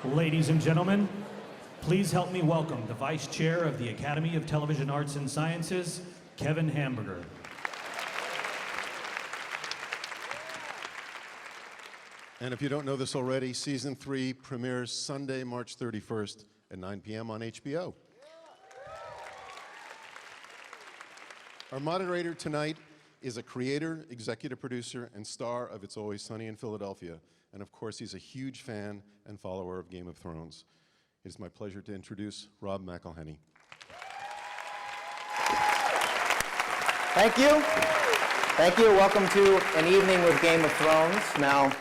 Ladies and gentlemen, please help me welcome the Vice Chair of the Academy of Television Arts and Sciences, Kevin Hamburger. And if you don't know this already, Season 3 premieres Sunday, March 31st at 9 p.m. on HBO. Our moderator tonight is a creator, executive producer, and star of It's Always Sunny in Philadelphia. And of course, he's a huge fan and follower of Game of Thrones. It is my pleasure to introduce Rob McElhenney. Thank you. Thank you. Welcome to an evening with Game of Thrones. Now,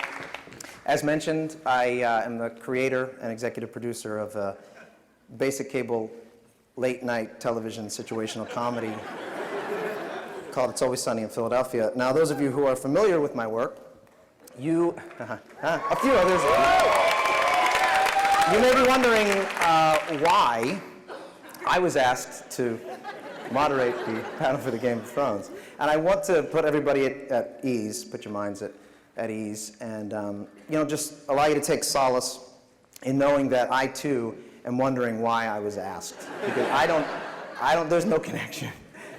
as mentioned, I am the creator and executive producer of a basic cable late-night television situational comedy called It's Always Sunny in Philadelphia. Now, those of you who are familiar with my work, a few others, you may be wondering why I was asked to moderate the panel for the Game of Thrones. And I want to put everybody at ease, put your minds at ease, and just allow you to take solace in knowing that I too am wondering why I was asked. Because there's no connection.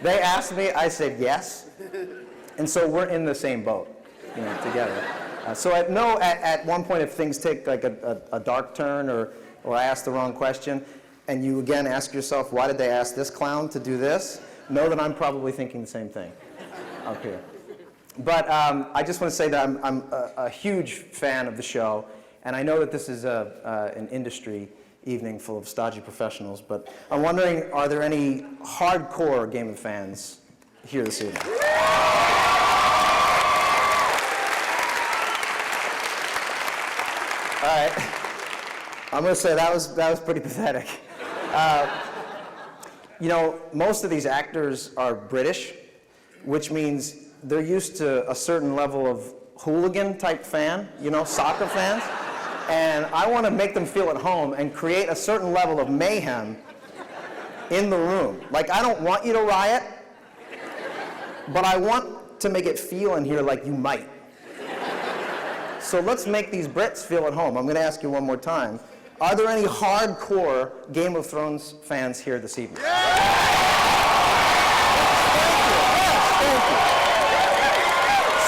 They asked me, I said yes, and so we're in the same boat, together. So at one point, if things take like a dark turn or I ask the wrong question, and you again ask yourself, why did they ask this clown to do this? Know that I'm probably thinking the same thing up here. But I just want to say that I'm a huge fan of the show, and I know that this is an industry evening full of stodgy professionals, but I'm wondering, are there any hardcore Game of fans here this evening? All right, I'm going to say that was pretty pathetic. Most of these actors are British, which means they're used to a certain level of hooligan type fan, soccer fans. And I want to make them feel at home and create a certain level of mayhem in the room. Like, I don't want you to riot, but I want to make it feel in here like you might. So let's make these Brits feel at home. I'm going to ask you one more time. Are there any hardcore Game of Thrones fans here this evening? Yeah! Thank you.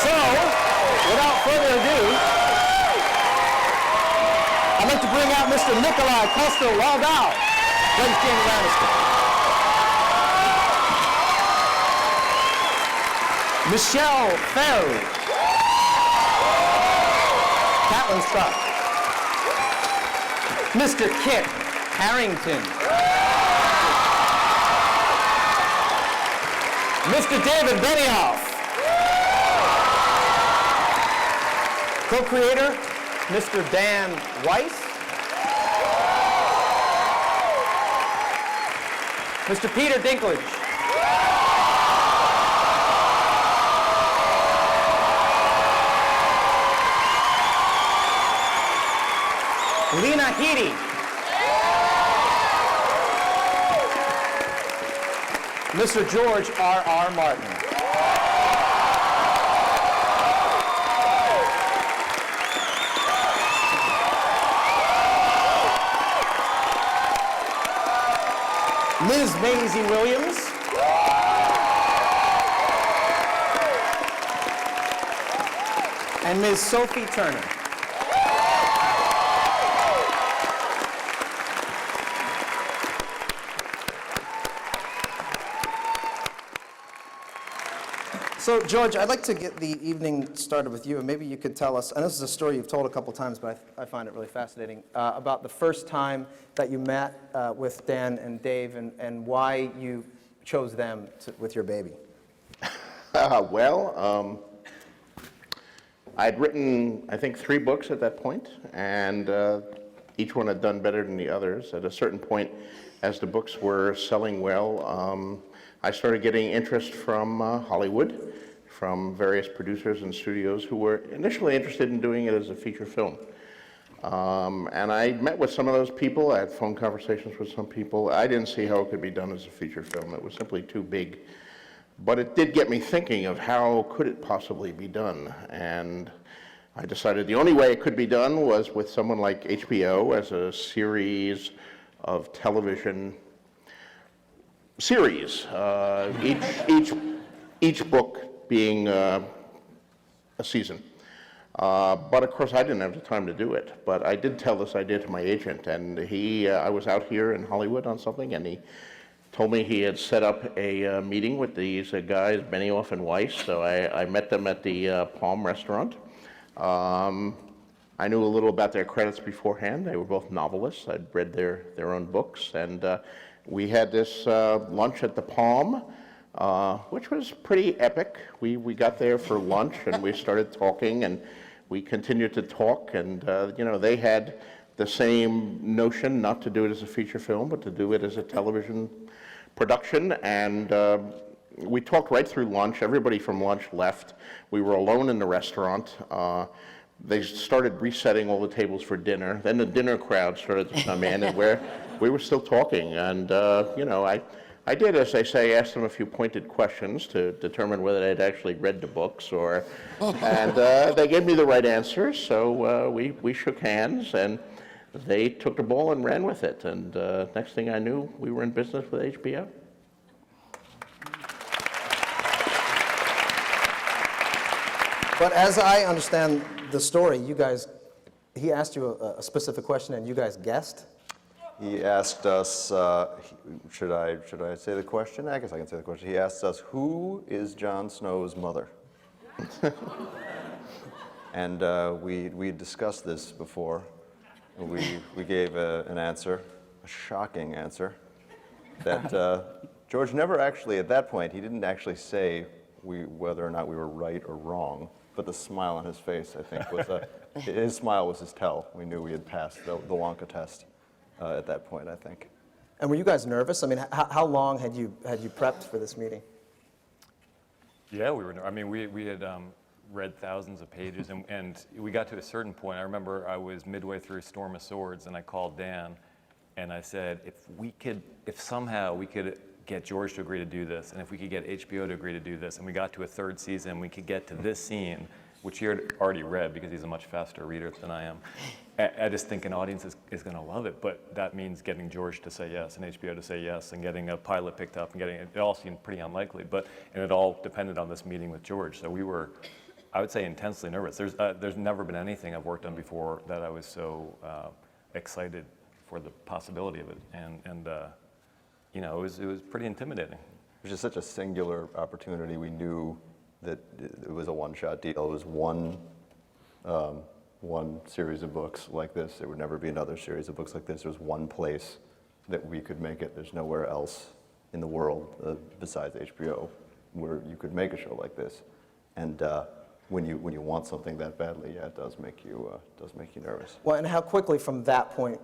So, without further ado, I'd like to bring out Mr. NIKOLAJ COSTER-WALDAU, plays Jaime Lannister. Michelle FAIRLEY, Catelyn Stark. Mr. Kit Harington. Mr. David BENIOFF. Co-creator, Mr. Dan WEISS. Mr. Peter DINKLAGE. LENA HEADEY. Mr. George R.R. Martin. Ms. MAISIE Williams. And Ms. Sophie Turner. So, George, I'd like to get the evening started with you, and maybe you could tell us, and this is a story you've told a couple times, but I find it really fascinating, about the first time that you met with Dan and Dave, and why you chose them with your baby. I'd written, I think, 3 books at that point, and each one had done better than the others. At a certain point, as the books were selling well, I started getting interest from Hollywood, from various producers and studios who were initially interested in doing it as a feature film. And I met with some of those people. I had phone conversations with some people. I didn't see how it could be done as a feature film. It was simply too big. But it did get me thinking of how could it possibly be done. And I decided the only way it could be done was with someone like HBO as a series of television series, each book being a season. But of course, I didn't have the time to do it. But I did tell this idea to my agent, and I was out here in Hollywood on something, and he told me he had set up a meeting with these guys, BENIOFF and WEISS. So I met them at the Palm restaurant. I knew a little about their credits beforehand. They were both novelists. I'd read their own books, and we had this lunch at the Palm, which was pretty epic. We got there for lunch, and we started talking, and we continued to talk, and you know, they had the same notion, not to do it as a feature film, but to do it as a television production, and we talked right through lunch. Everybody from lunch left. We were alone in the restaurant. They started resetting all the tables for dinner. Then the dinner crowd started to come in, and we were still talking. And you know, I did, as they say, ask them a few pointed questions to determine whether they'd actually read the books, and they gave me the right answers. So we shook hands, and they took the ball and ran with it. And next thing I knew, we were in business with HBO. But as I understand the story, he asked you a specific question and you guys guessed? He asked us, should I say the question? I guess I can say the question. He asked us, who is Jon Snow's mother? And we discussed this before. We gave an answer, a shocking answer, that George never actually, at that point, he didn't actually say whether or not we were right or wrong. But the smile on his face, I think, was his smile was his tell. We knew we had passed the Wonka test at that point, I think. And were you guys nervous? I mean, how long had you prepped for this meeting? Yeah, we were. I mean, we had read thousands of pages, and we got to a certain point. I remember I was midway through Storm of Swords, and I called Dan, and I said, if somehow we could get George to agree to do this, and if we could get HBO to agree to do this, and we got to a third season, we could get to this scene, which he had already read because he's a much faster reader than I am. I just think an audience is going to love it, but that means getting George to say yes and HBO to say yes and getting a pilot picked up and getting it all seemed pretty unlikely, and it all depended on this meeting with George. So we were, I would say, intensely nervous. There's never been anything I've worked on before that I was so excited for the possibility of it, and you know, it was pretty intimidating. It was just such a singular opportunity. We knew that it was a one-shot deal. It was one series of books like this. There would never be another series of books like this. There was one place that we could make it. There's nowhere else in the world besides HBO where you could make a show like this. And when you want something that badly, yeah, it does make you nervous. Well, and how quickly from that point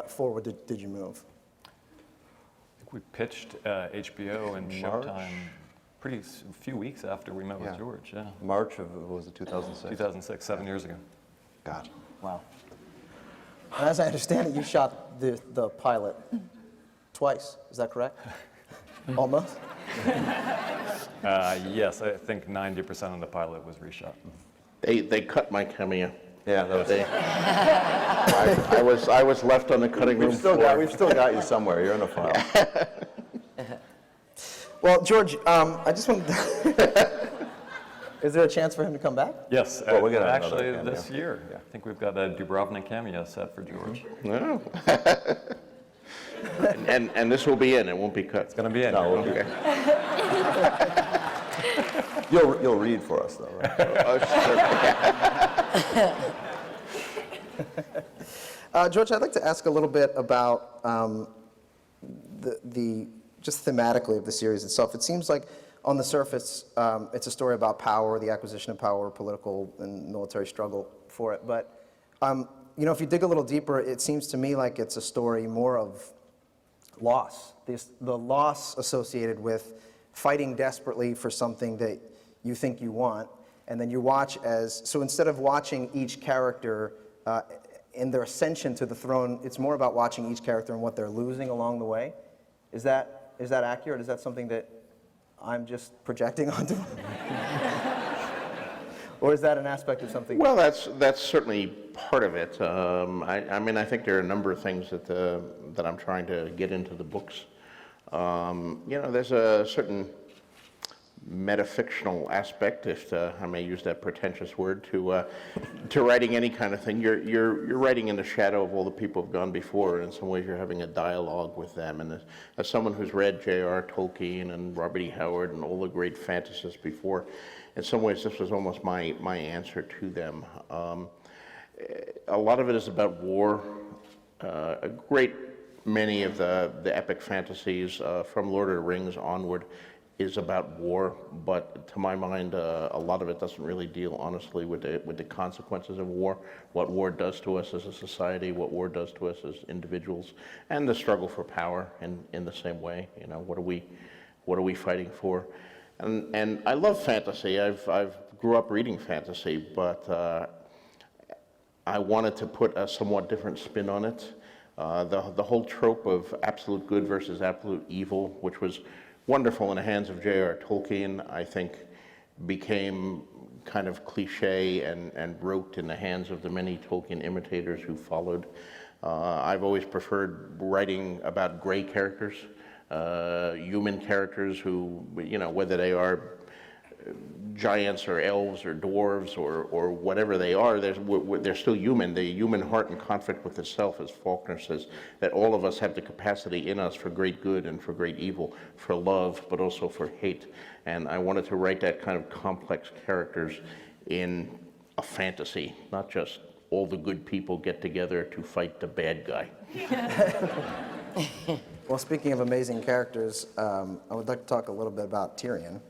forward did you move? We pitched HBO and Showtime a few weeks after we met with George, yeah. March of, what was it, 2006? 2006, 7 years ago. God. Wow. And as I understand it, you shot the pilot twice, is that correct? Almost? Yes, I think 90% of the pilot was reshot. They cut my cameo. Yeah, that was I was left on the cutting room floor. We've still got you somewhere. You're in a file. Well, George, I just wanted to is there a chance for him to come back? Yes, Well, we'll get actually another this cameo. year. Yeah. I think we've got a Dubrovnik cameo set for George. No. and this will be in. It won't be cut. It's going to be in. No, Okay. You'll read for us, though, right? George, I'd like to ask a little bit about just thematically of the series itself. It seems like on the surface, it's a story about power, the acquisition of power, political and military struggle for it. But you know, if you dig a little deeper, it seems to me like it's a story more of loss. The loss associated with fighting desperately for something that you think you want, and then you watch so instead of watching each character in their ascension to the throne, it's more about watching each character and what they're losing along the way. Is that accurate? Is that something that I'm just projecting onto? Or is that an aspect of something? Well, that's certainly part of it. I mean, I think there are a number of things that I'm trying to get into the books. You know, there's a certain metafictional aspect, if I may use that pretentious word, to writing any kind of thing. You're writing in the shadow of all the people who've gone before. In some ways, you're having a dialogue with them. And as someone who's read J.R. Tolkien and Robert E. Howard and all the great fantasists before, in some ways, this was almost my answer to them. A lot of it is about war. A great many of the epic fantasies from Lord of the Rings onward is about war, but to my mind, a lot of it doesn't really deal honestly with the consequences of war, what war does to us as a society, what war does to us as individuals, and the struggle for power in the same way. You know, what are we fighting for? And I love fantasy. I've grew up reading fantasy, but I wanted to put a somewhat different spin on it. The whole trope of absolute good versus absolute evil, which was wonderful in the hands of J.R. Tolkien, I think became kind of cliche and rote in the hands of the many Tolkien imitators who followed. I've always preferred writing about gray characters, human characters who, you know, whether they are giants or elves or dwarves or whatever they are, they're still human. The human heart in conflict with itself, as Faulkner says, that all of us have the capacity in us for great good and for great evil, for love, but also for hate. And I wanted to write that kind of complex characters in a fantasy, not just all the good people get together to fight the bad guy. Well, speaking of amazing characters, I would like to talk a little bit about Tyrion.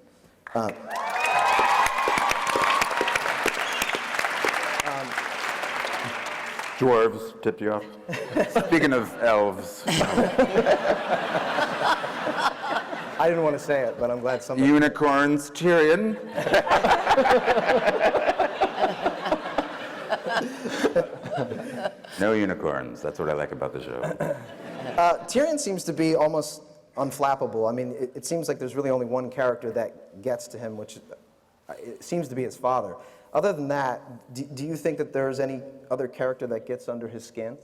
Dwarves tipped you off. Speaking of elves, I didn't want to say it, but I'm glad somebody... unicorns, Tyrion. No unicorns. That's what I like about the show. Tyrion seems to be almost unflappable. I mean, it seems like there's really only one character that gets to him, which it seems to be his father. Other than that, do you think that there's any other character that gets under his skin?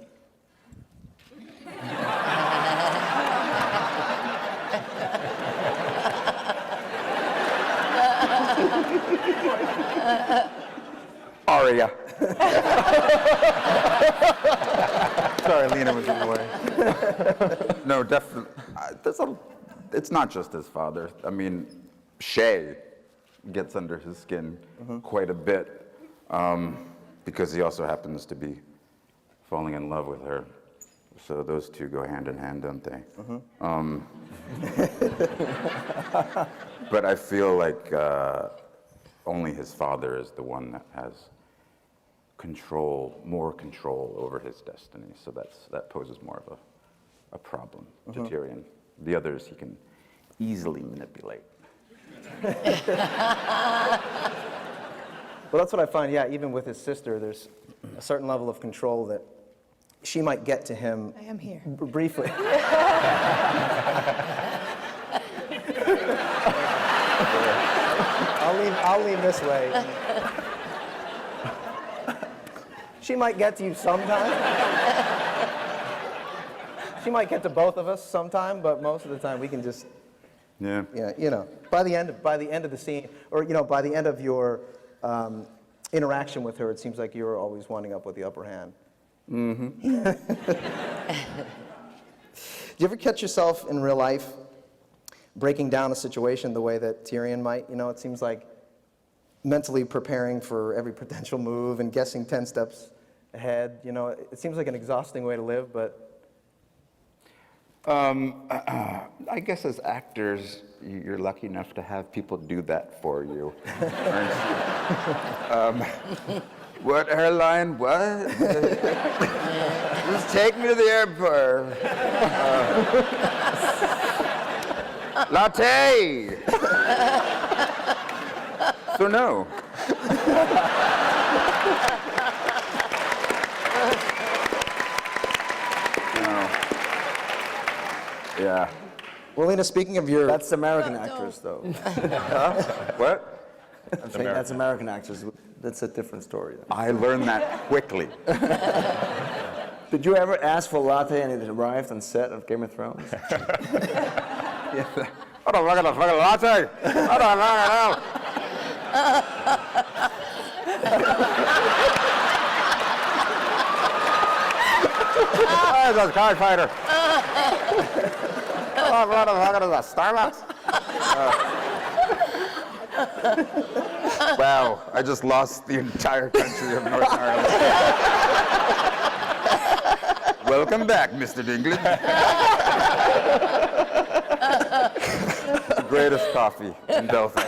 Arya. Sorry, Lena was in the way. No, definitely. It's not just his father. I mean, Shay gets under his skin quite a bit because he also happens to be falling in love with her. So those two go hand in hand, don't they? But I feel like only his father is the one that has more control over his destiny. So that poses more of a problem to Tyrion. The others he can easily manipulate. Well, that's what I find, yeah, even with his sister, there's a certain level of control that she might get to him. I am here. Briefly. I'll lean this way. She might get to you sometime. She might get to both of us sometime, but most of the time we can just, Yeah. you know, by the end of the scene, or you know, by the end of your interaction with her, it seems like you're always winding up with the upper hand. Mm-hmm. Do you ever catch yourself in real life breaking down a situation the way that Tyrion might? You know, it seems like mentally preparing for every potential move and guessing 10 steps ahead. You know, it seems like an exhausting way to live, but... I guess as actors, you're lucky enough to have people do that for you. What, her line? What? Just take me to the airport. Latte! So no. Yeah. Well, Lena, speaking of your... That's American actress, though. What? I'm saying that's American actors. That's a different story. I learned that quickly. Did you ever ask for a latte and it arrived on set of Game of Thrones? Yeah. I don't look at the fucking latte. I don't look at it. That's a card fighter. Oh, what the fuck is that, Starbucks? Wow, I just lost the entire country of Northern Ireland. Welcome back, Mr. Dinklage. The greatest coffee in Belfast.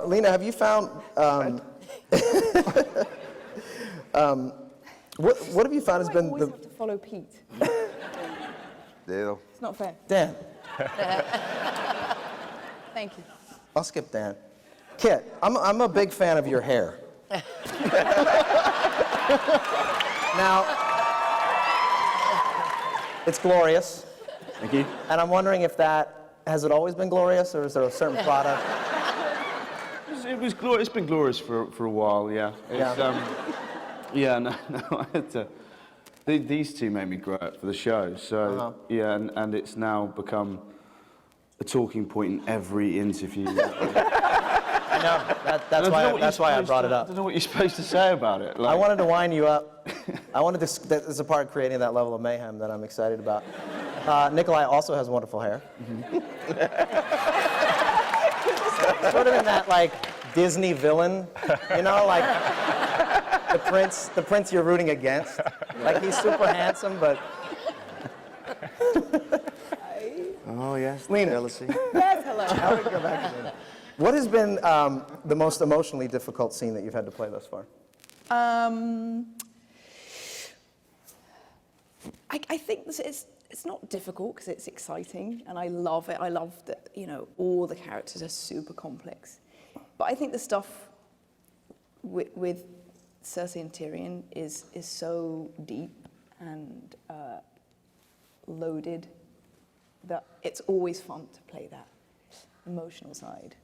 Lena, have you found, what have you found has been always the... have to follow Pete. Deal. It's not fair. Dan, Thank you. I'll skip Dan. Kit, I'm a big fan of your hair. Now, it's glorious. Thank you. And I'm wondering if has it always been glorious, or is there a certain product? It was glorious. It's been glorious for a while, yeah. Yeah, no, I had to. These two made me grow up for the show, so yeah, and it's now become a talking point in every interview. I know. That's why I brought it up. I don't know what you're supposed to say about it. I wanted to wind you up. There's a part of creating that level of mayhem that I'm excited about. NIKOLAJ also has wonderful hair. Sort of in that, like, Disney villain, you know, like the prince you're rooting against. Like, he's super handsome, but... Oh, yes. Lena. Jealousy. Yes, hello. How did we go back to Lena? What has been the most emotionally difficult scene that you've had to play thus far? I think it's not difficult because it's exciting and I love it. I love that, you know, all the characters are super complex. But I think the stuff with Cersei and Tyrion is so deep and loaded that it's always fun to play that emotional side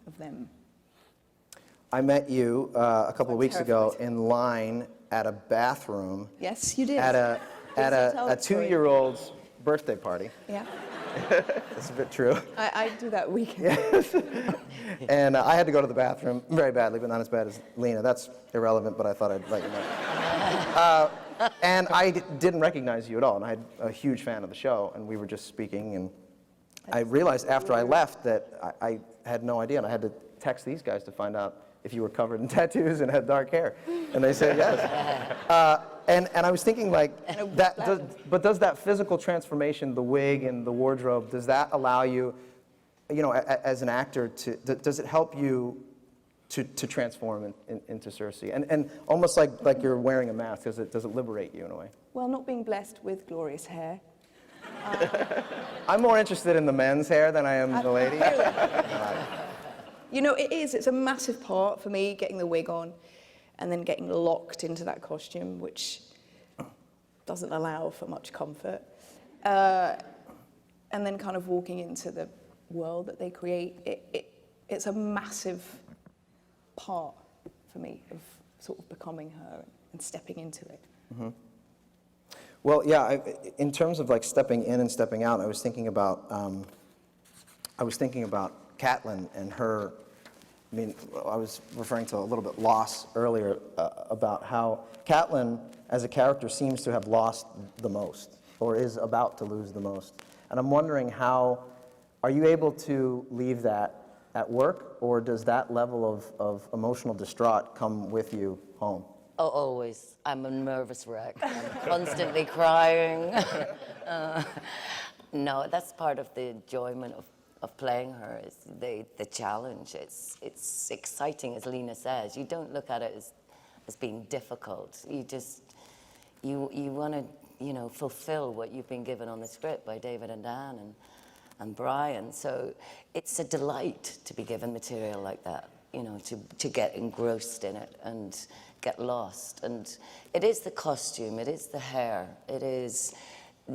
of them. I met you a couple of weeks ago in line at a bathroom. Yes, you did. At a Tell the story. 2-year-old's birthday party. Yeah, That's a bit true. I do that weekend. And I had to go to the bathroom very badly, but not as bad as Lena. That's irrelevant, but I thought I'd let you know. And I didn't recognize you at all, and I'm a huge fan of the show, and we were just speaking, and I realized after I left that I had no idea, and I had to text these guys to find out if you were covered in tattoos and had dark hair. And they said yes. And I was thinking, like, but does that physical transformation, the wig and the wardrobe, does that allow you, you know, as an actor, does it help you to transform into Cersei? And almost like you're wearing a mask, does it liberate you in a way? Well, not being blessed with glorious hair. I'm more interested in the men's hair than I am the lady. You know, it's a massive part for me, getting the wig on and then getting locked into that costume, which doesn't allow for much comfort. And then kind of walking into the world that they create, it's a massive part for me of sort of becoming her and stepping into it. Mm-hmm. Well, yeah, in terms of like stepping in and stepping out, I was thinking about Catelyn and her. I mean, I was referring to a little bit loss earlier about how Catelyn, as a character, seems to have lost the most, or is about to lose the most. And I'm wondering are you able to leave that at work, or does that level of emotional distraught come with you home? Oh, always. I'm a nervous wreck. I'm constantly crying. No, that's part of the enjoyment of playing her, is the challenge. It's exciting, as Lena says. You don't look at it as being difficult. You just, you want to, you know, fulfill what you've been given on the script by David and Dan and Brian. So it's a delight to be given material like that, you know, to get engrossed in it and get lost. And it is the costume, it is the hair, it is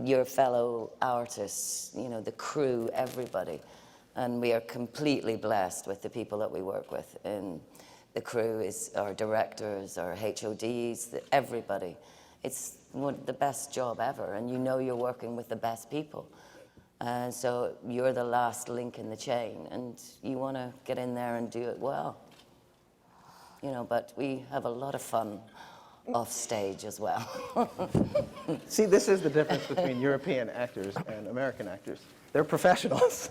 your fellow artists, you know, the crew, everybody. And we are completely blessed with the people that we work with. And the crew is our directors, our HODs, everybody. It's the best job ever, and you know you're working with the best people. So you're the last link in the chain, and you want to get in there and do it well. You know, but we have a lot of fun off stage as well. See, this is the difference between European actors and American actors. They're professionals.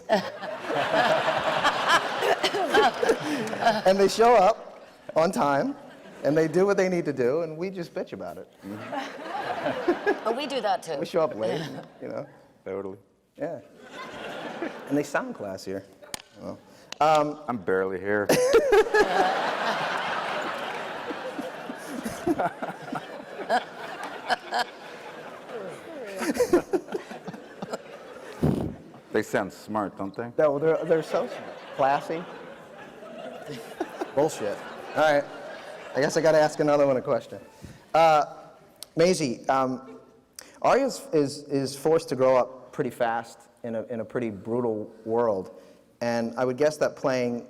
And they show up on time, and they do what they need to do, and we just bitch about it. Oh, we do that too. We show up late, you know. Totally. Yeah. And they sound classier. Well, I'm barely here. They sound smart, don't they? no, they're so classy. Bullshit. All right. I guess I got to ask another one a question. Maisie, Arya is forced to grow up pretty fast in a pretty brutal world, and I would guess that playing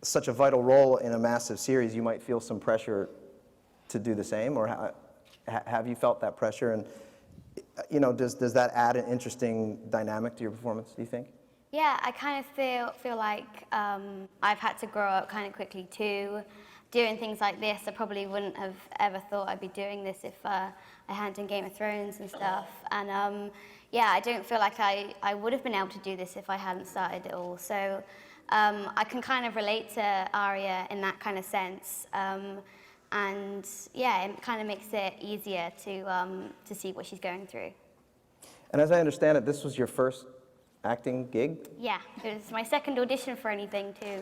such a vital role in a massive series, you might feel some pressure to do the same, or have you felt that pressure? And you know, does that add an interesting dynamic to your performance, do you think? Yeah, I kind of feel like I've had to grow up kind of quickly too. Doing things like this, I probably wouldn't have ever thought I'd be doing this if I hadn't done Game of Thrones and stuff. And yeah, I don't feel like I would have been able to do this if I hadn't started it all. So I can kind of relate to Arya in that kind of sense. And yeah, it kind of makes it easier to see what she's going through. And as I understand it, this was your first acting gig? Yeah, it was my second audition for anything too.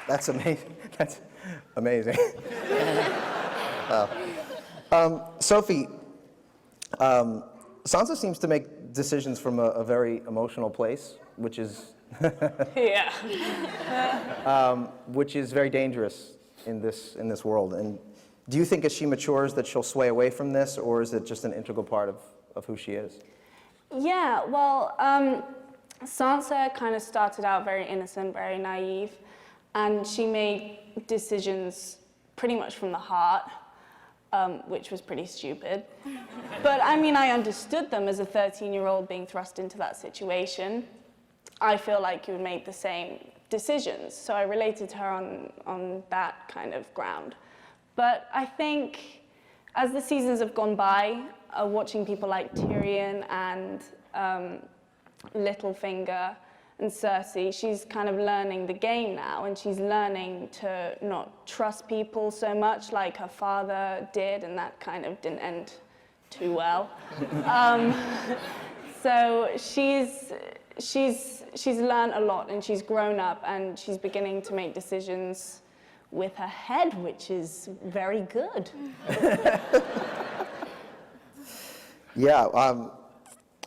That's amazing. That's amazing. Sophie, Sansa seems to make decisions from a very emotional place, which is Yeah. which is very dangerous in this world. And do you think as she matures that she'll sway away from this, or is it just an integral part of who she is? Yeah, well, Sansa kind of started out very innocent, very naive, and she made decisions pretty much from the heart, which was pretty stupid. But I mean, I understood them as a 13-year-old being thrust into that situation. I feel like you would make the same decisions, so I related to her on that kind of ground. But I think as the seasons have gone by, watching people like Tyrion and Littlefinger and Cersei, she's kind of learning the game now, and she's learning to not trust people so much like her father did, and that kind of didn't end too well. So she's learned a lot, and she's grown up, and she's beginning to make decisions with her head, which is very good. Yeah,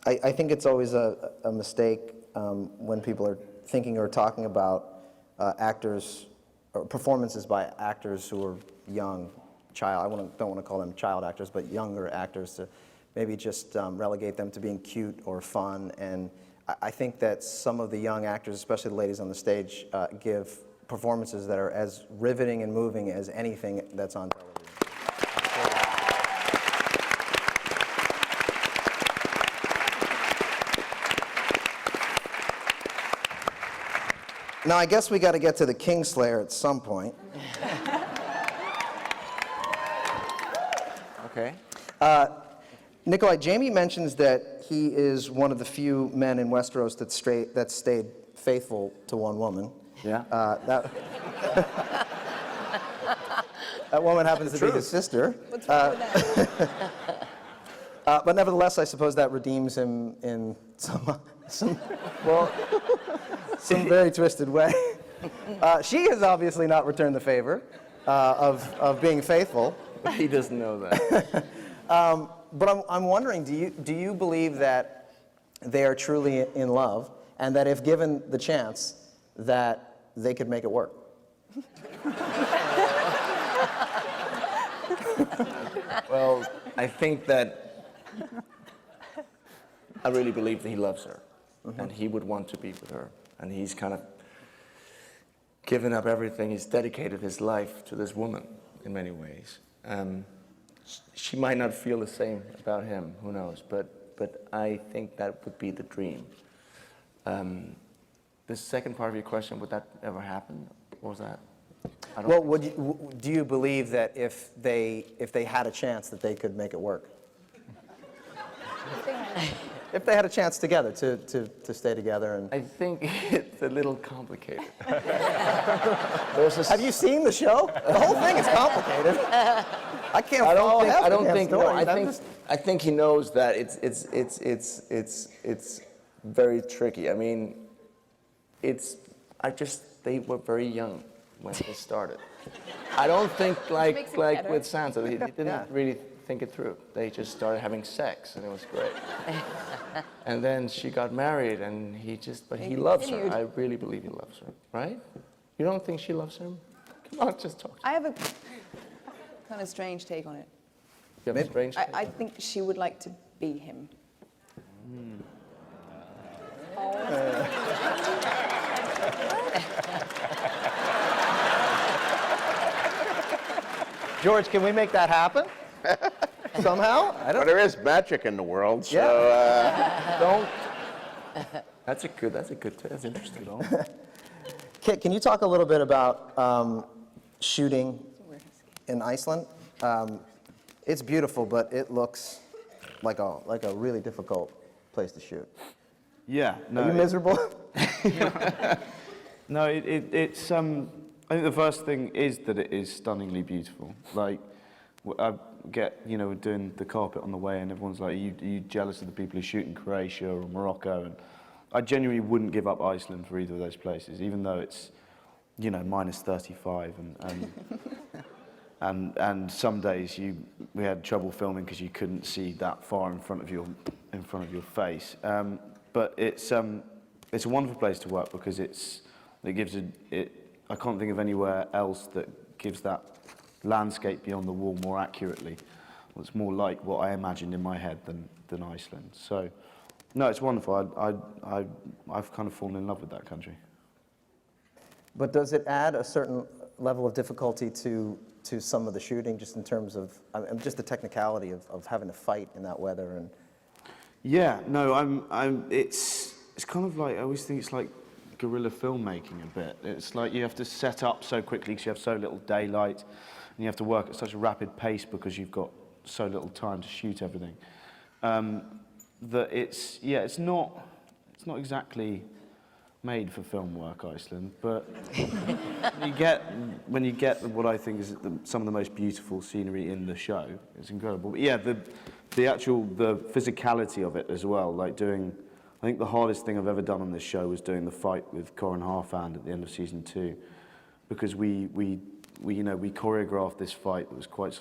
I think it's always a mistake when people are thinking or talking about actors or performances by actors who are young, don't want to call them child actors, but younger actors, to maybe just relegate them to being cute or fun. And I think that some of the young actors, especially the ladies on the stage, give performances that are as riveting and moving as anything that's on television. Now, I guess we got to get to the Kingslayer at some point. Okay. NIKOLAJ, Jaime mentions that he is one of the few men in Westeros that stayed faithful to one woman. Yeah. That woman happens to be his sister. What's wrong with that? But nevertheless, I suppose that redeems him in some very twisted way. She has obviously not returned the favor of being faithful. He doesn't know that. But I'm wondering, do you believe that they are truly in love, and that if given the chance, that they could make it work? Well, I think that I really believe that he loves her, and he would want to be with her, and he's kind of given up everything. He's dedicated his life to this woman in many ways. She might not feel the same about him, who knows, but I think that would be the dream. The second part of your question, would that ever happen? What was that? Well, do you believe that if they had a chance that they could make it work? If they had a chance together to stay together and... I think it's a little complicated. Have you seen the show? The whole thing is complicated. I can't follow half the damn stories. I think he knows that it's very tricky. I mean, they were very young when they started. I don't think like with Sansa, he didn't really think it through. They just started having sex, and it was great. And then she got married, and but he loves her. I really believe he loves her, right? You don't think she loves him? Come on, just talk. I have a kind of strange take on it. You have a strange take? I think she would like to be him. George, can we make that happen? Somehow? Well, there is magic in the world, so Don't. That's interesting. Kit, can you talk a little bit about shooting in Iceland? It's beautiful, but it looks like a really difficult place to shoot. Yeah. No, Are you miserable? No, it's. I think the first thing is that it is stunningly beautiful. Like, I get, we're doing the carpet on the way, and everyone's like, are you jealous of the people who shoot in Croatia or Morocco? And I genuinely wouldn't give up Iceland for either of those places, even though it's, minus 35 and some days we had trouble filming because you couldn't see that far in front of your face. But it's a wonderful place to work because I can't think of anywhere else that gives that landscape beyond the wall more accurately. It's more like what I imagined in my head than Iceland. So, no, it's wonderful. I've kind of fallen in love with that country. But does it add a certain level of difficulty to some of the shooting, just in terms of just the technicality of having to fight in that weather? And yeah, no, it's kind of like, I always think it's like guerrilla filmmaking a bit. It's like you have to set up so quickly because you have so little daylight, and you have to work at such a rapid pace because you've got so little time to shoot everything. That it's not exactly made for film work, Iceland, but when you get what I think is some of the most beautiful scenery in the show, it's incredible. But yeah, the physicality of it as well, like I think the hardest thing I've ever done on this show was doing the fight with Corin Harfand at the end of season 2, because we choreographed this fight that was quite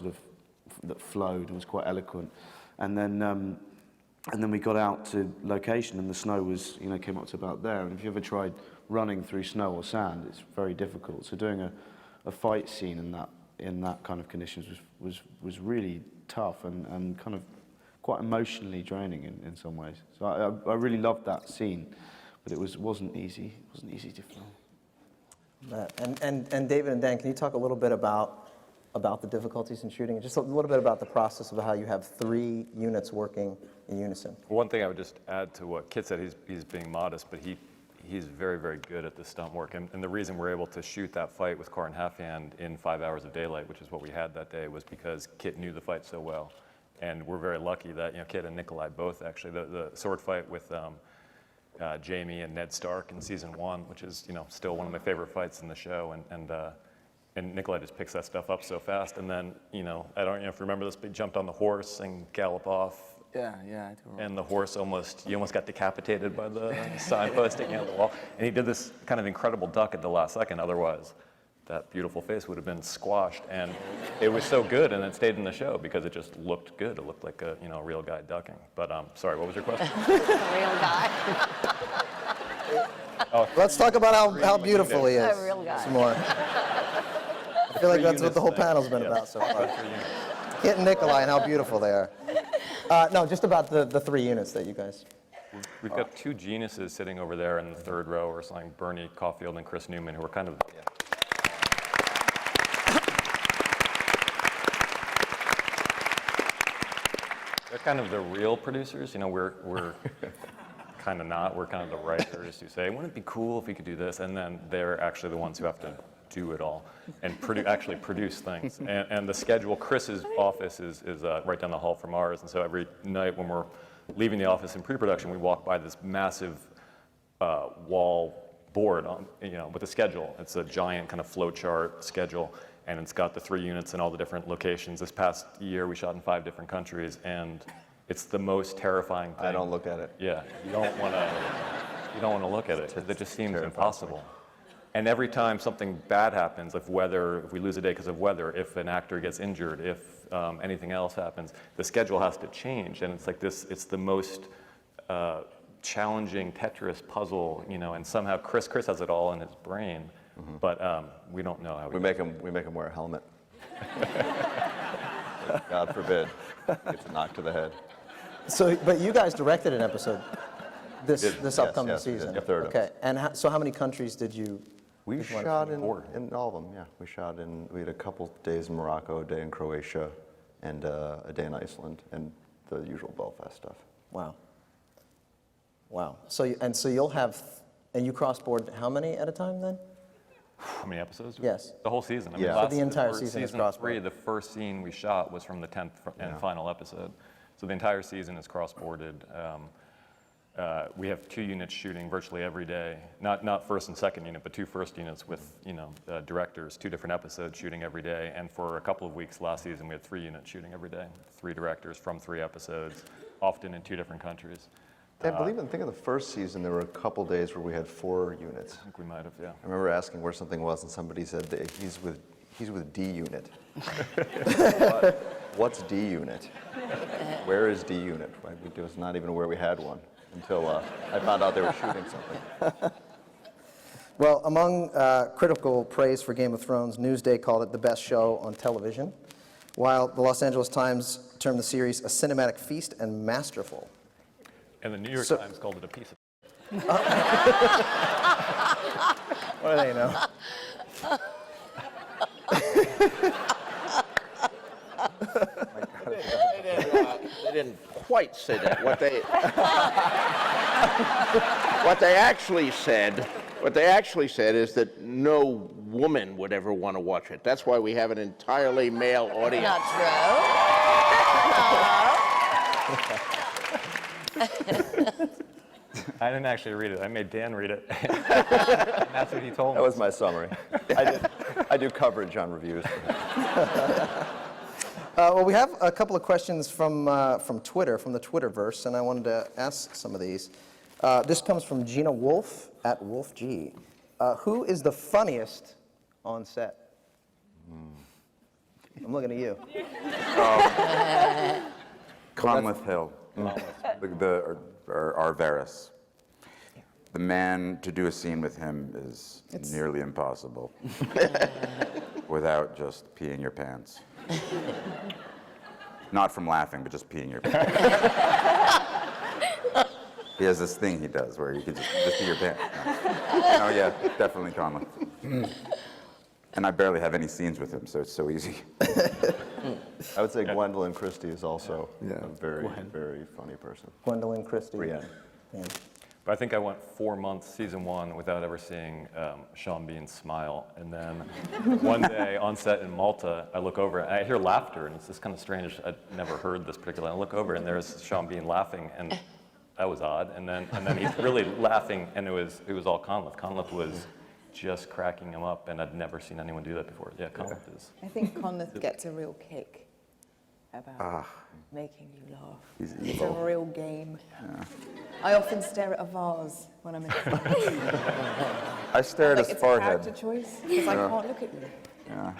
that flowed and was quite eloquent, and then we got out to location, and the snow was came up to about there. And if you ever tried running through snow or sand, it's very difficult. So doing a fight scene in that kind of conditions was really tough and kind of quite emotionally draining in some ways. So I really loved that scene, but it wasn't easy. It wasn't easy to film. And David and Dan, can you talk a little bit about the difficulties in shooting? Just a little bit about the process of how you have 3 units working in unison. One thing I would just add to what Kit said, he's being modest, but he's very, very good at the stunt work. And the reason we're able to shoot that fight with Corin Halfhand in 5 hours of daylight, which is what we had that day, was because Kit knew the fight so well. And we're very lucky that Kit and NIKOLAJ both actually, the sword fight with Jaime and Ned Stark in season 1, which is still one of my favorite fights in the show, and NIKOLAJ just picks that stuff up so fast. And then I don't know if you remember this, but he jumped on the horse and galloped off. Yeah, I do remember. And the horse you almost got decapitated by the signpost sticking out the wall. And he did this kind of incredible duck at the last second, otherwise that beautiful face would have been squashed. And it was so good, and it stayed in the show because it just looked good. It looked like a real guy ducking. But sorry, what was your question? A real guy. Let's talk about how beautiful he is. A real guy. Some more. I feel like that's what the whole panel's been about so far. Kit and NIKOLAJ and how beautiful they are. No, just about the 3 units that you guys... We've got 2 geniuses sitting over there in the 3rd row, or something, Bernie Caulfield and Chris Newman, who are kind of... They're kind of the real producers. You know, we're kind of not. We're kind of the writers who say, wouldn't it be cool if we could do this? And then they're actually the ones who have to do it all and actually produce things. And the schedule, Chris's office is right down the hall from ours. And so every night when we're leaving the office in pre-production, we walk by this massive wall board on, with a schedule. It's a giant kind of flow chart schedule, and it's got the 3 units in all the different locations. This past year, we shot in 5 different countries, and it's the most terrifying thing. I don't look at it. Yeah, you don't want to look at it. It just seems impossible. And every time something bad happens, if we lose a day because of weather, if an actor gets injured, if anything else happens, the schedule has to change. And it's like this, it's the most challenging Tetris puzzle, and somehow Chris has it all in his brain, but we don't know how we make him wear a helmet. God forbid, gets knocked to the head. So, but you guys directed an episode this upcoming season. The 3rd. Okay, and so how many countries did you? We shot in all of them. Yeah, we had a couple days in Morocco, a day in Croatia, and a day in Iceland, and the usual Belfast stuff. Wow. Wow. So you'll have, and you cross-board how many at a time then? How many episodes? Yes. The whole season. I mean, So the entire season is cross-board. 3, the first scene we shot was from the 10th and final episode. So the entire season is cross-boarded. We have 2 units shooting virtually every day. Not first and second unit, but 2 first units with directors, 2 different episodes shooting every day. And for a couple of weeks last season, we had 3 units shooting every day, 3 directors from 3 episodes, often in 2 different countries. I believe in the first season, there were a couple days where we had 4 units. I think we might have, yeah. I remember asking where something was, and somebody said that he's with D unit. What's D unit? Where is D unit? It was not even aware we had one until I found out they were shooting something. Well, among critical praise for Game of Thrones, Newsday called it the best show on television, while the Los Angeles Times termed the series a cinematic feast and masterful. And the New York Times called it a piece of... What do they know? They didn't quite say that. What they actually said is that no woman would ever want to watch it. That's why we have an entirely male audience. Not true. I didn't actually read it. I made Dan read it. That's what he told me. That was my summary. I do coverage on reviews. Well, we have a couple of questions from Twitter, from the Twitterverse, and I wanted to ask some of these. This comes from Gina Wolf at WolfG. Who is the funniest on set? I'm looking at you. Conleth Hill, our Varys. The man, to do a scene with him is nearly impossible without just peeing your pants. Not from laughing, but just peeing your pants. He has this thing he does where you can just pee your pants. No, yeah, definitely Conleth. And I barely have any scenes with him, so it's so easy. I would say Gwendolyn Christie is also a very, very funny person. Gwendolyn Christie. Brienne. Yeah. But I think I went 4 months, season 1, without ever seeing Sean Bean smile. And then one day on set in Malta, I look over and I hear laughter, and it's just kind of strange. I'd never heard this particularly. I look over and there's Sean Bean laughing, and that was odd. And then he's really laughing, and it was all Conleth. Conleth was just cracking him up, and I'd never seen anyone do that before. Yeah, Conleth is. I think Conleth gets a real kick about making you laugh. It's a real game. Yeah. I often stare at a vase when I'm in I stare at his forehead. It's a character choice, because I can't look at you. Yeah.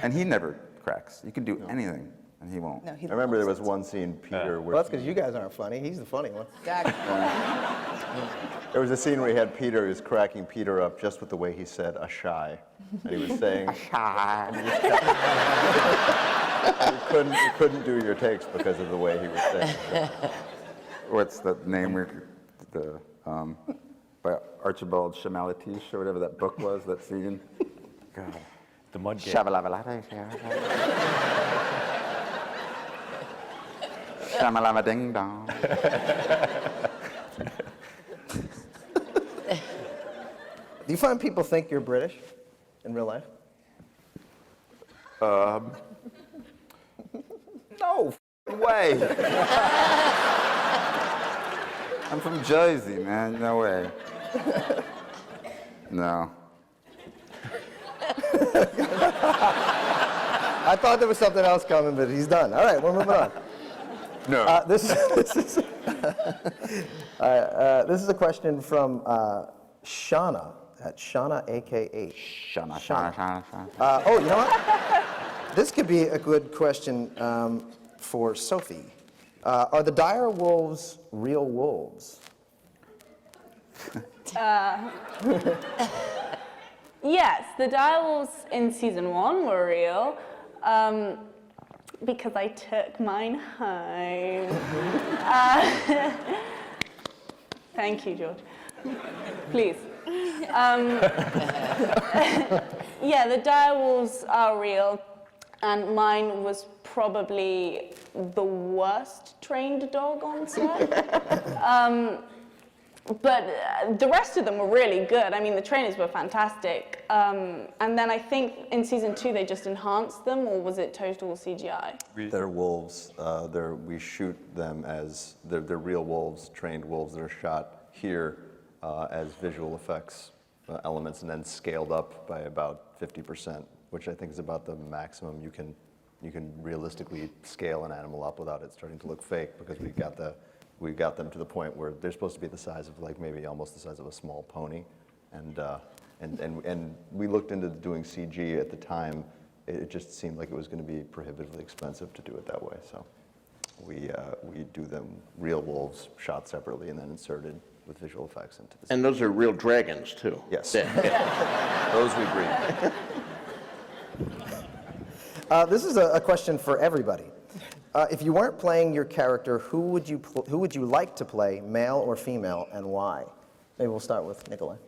And he never cracks. You can do anything, and he won't. No, he I remember there was loves one scene, Peter, Well, where that's because you guys aren't funny. He's the funny one. it. Exactly. there was a scene where he had Peter, he was cracking Peter up just with the way he said "a shy," and he was saying "shy." And you couldn't do your takes because of the way he was saying it. What's the name? By Archibald Shamalatish or whatever that book was, that scene. God. The mud game. Shamalama ding dong. Do you find people think you're British in real life? No way. I'm from Jersey, man. No way. No. I thought there was something else coming, but he's done. All right, we're moving on. No. This is a question from Shauna, at Shauna, a.k.a. Shana. Oh, you know what? This could be a good question for Sophie. Are the dire wolves real wolves? Yes, the direwolves in season 1 were real, because I took mine home. Thank you, George. Please. Yeah, the direwolves are real, and mine was probably the worst trained dog on set. But the rest of them were really good. I mean, the trainers were fantastic. And then I think in season 2 they just enhanced them, or was it total CGI? They're wolves. We shoot them as they're real wolves, trained wolves that are shot here as visual effects elements, and then scaled up by about 50%, which I think is about the maximum you can realistically scale an animal up without it starting to look fake, because we got them to the point where they're supposed to be the size of, like, maybe almost the size of a small pony, and we looked into doing CG at the time. It just seemed like it was going to be prohibitively expensive to do it that way, so we do them real wolves shot separately and then inserted with visual effects into the. And those are real dragons too. Yes. Yeah. Those we breed. This is a question for everybody. If you weren't playing your character, who would you like to play, male or female, and why? Maybe we'll start with NIKOLAJ.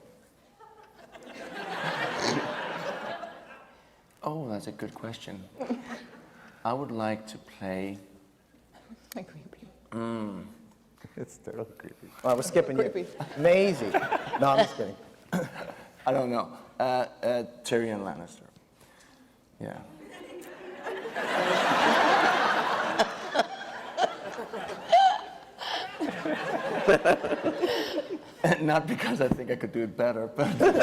Oh, that's a good question. I would like to play. It's totally creepy. All right, we're skipping you. Maisie. No, I'm just kidding. I don't know. Tyrion Lannister. Yeah. Not because I think I could do it better, but Wait a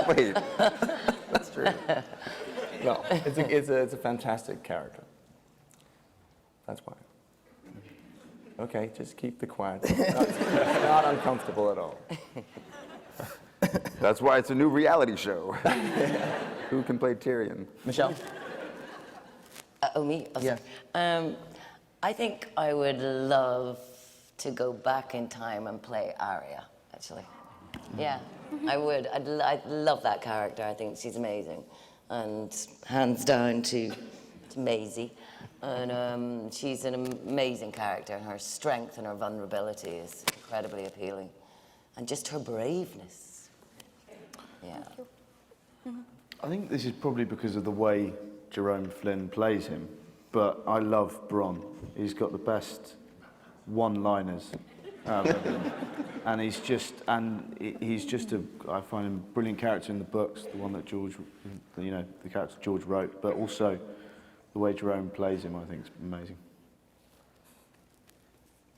minute. Wait. That's true. no, it's a fantastic character. That's why. Okay, just keep the quiet. It's not uncomfortable at all. That's why it's a new reality show. Who can play Tyrion? Michelle? Oh, me? Oh, Yeah. sorry. I think I would love to go back in time and play Arya, actually. Yeah, I would. I'd love that character. I think she's amazing. And hands down to Maisie. And she's an amazing character, and her strength and her vulnerability is incredibly appealing. And just her braveness. Yeah. I think this is probably because of the way Jerome Flynn plays him, but I love Bronn. He's got the best one-liners out of everyone. And he's just I find him a brilliant character in the books, the one that George, the character George wrote, but also the way Jerome plays him, I think, is amazing.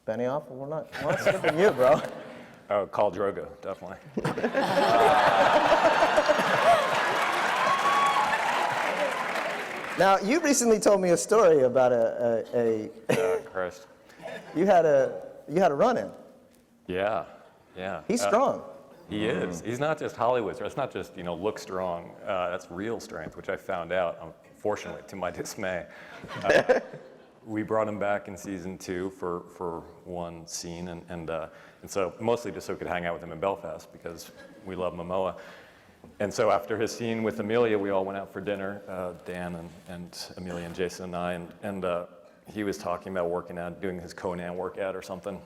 Benioff? We're not skipping you, bro. Oh, Khal Drogo, definitely. Now, you recently told me a story about Christ. you had a run-in. Yeah, yeah. He's strong. He is. He's not just Hollywood. It's not just, look strong. That's real strength, which I found out, unfortunately, to my dismay. We brought him back in season 2 for one scene, and so mostly just so we could hang out with him in Belfast because we love Momoa. And so after his scene with Amelia, we all went out for dinner, Dan and Amelia and Jason and I, and he was talking about working out, doing his Conan workout or something.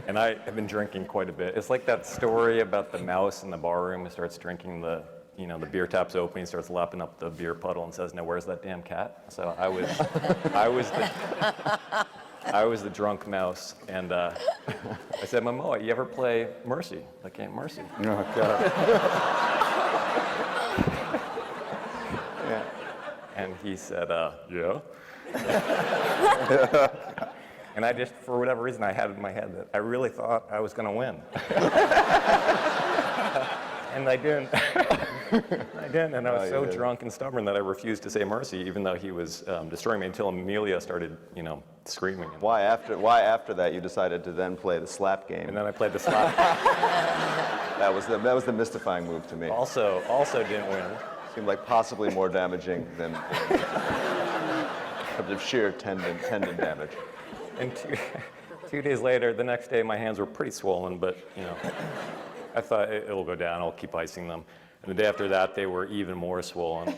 And I have been drinking quite a bit. It's like that story about the mouse in the bar room who starts drinking the beer tap's open, he starts lapping up the beer puddle and says, "Now where's that damn cat?" So I was the drunk mouse, and I said, "Momoa, you ever play Mercy, like Aunt Mercy?" Oh, God. Yeah. And he said, "Yeah." And I just, for whatever reason, I had in my head that I really thought I was going to win. And I didn't. I didn't, and I was so drunk and stubborn that I refused to say Mercy, even though he was destroying me, until Amelia started, screaming. Why after that you decided to then play the slap game? And then I played the slap. That was the mystifying move to me. Also didn't win. Seemed like possibly more damaging than of sheer tendon damage. And 2 days later, the next day, my hands were pretty swollen, but I thought it'll go down. I'll keep icing them. And the day after that, they were even more swollen.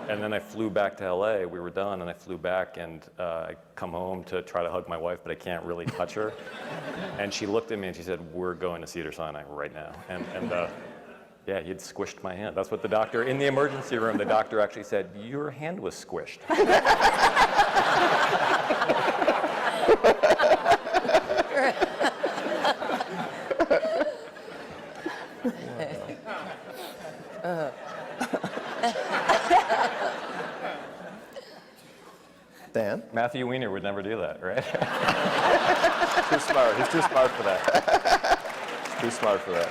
And then I flew back to LA. We were done, and I flew back, and I come home to try to hug my wife, but I can't really touch her. And she looked at me and she said, "We're going to Cedars-Sinai right now." And yeah, he'd squished my hand. That's what the doctor, in the emergency room, the doctor actually said, "Your hand was squished." Dan? Matthew Weiner would never do that, right? Too smart. He's too smart for that. He's too smart for that.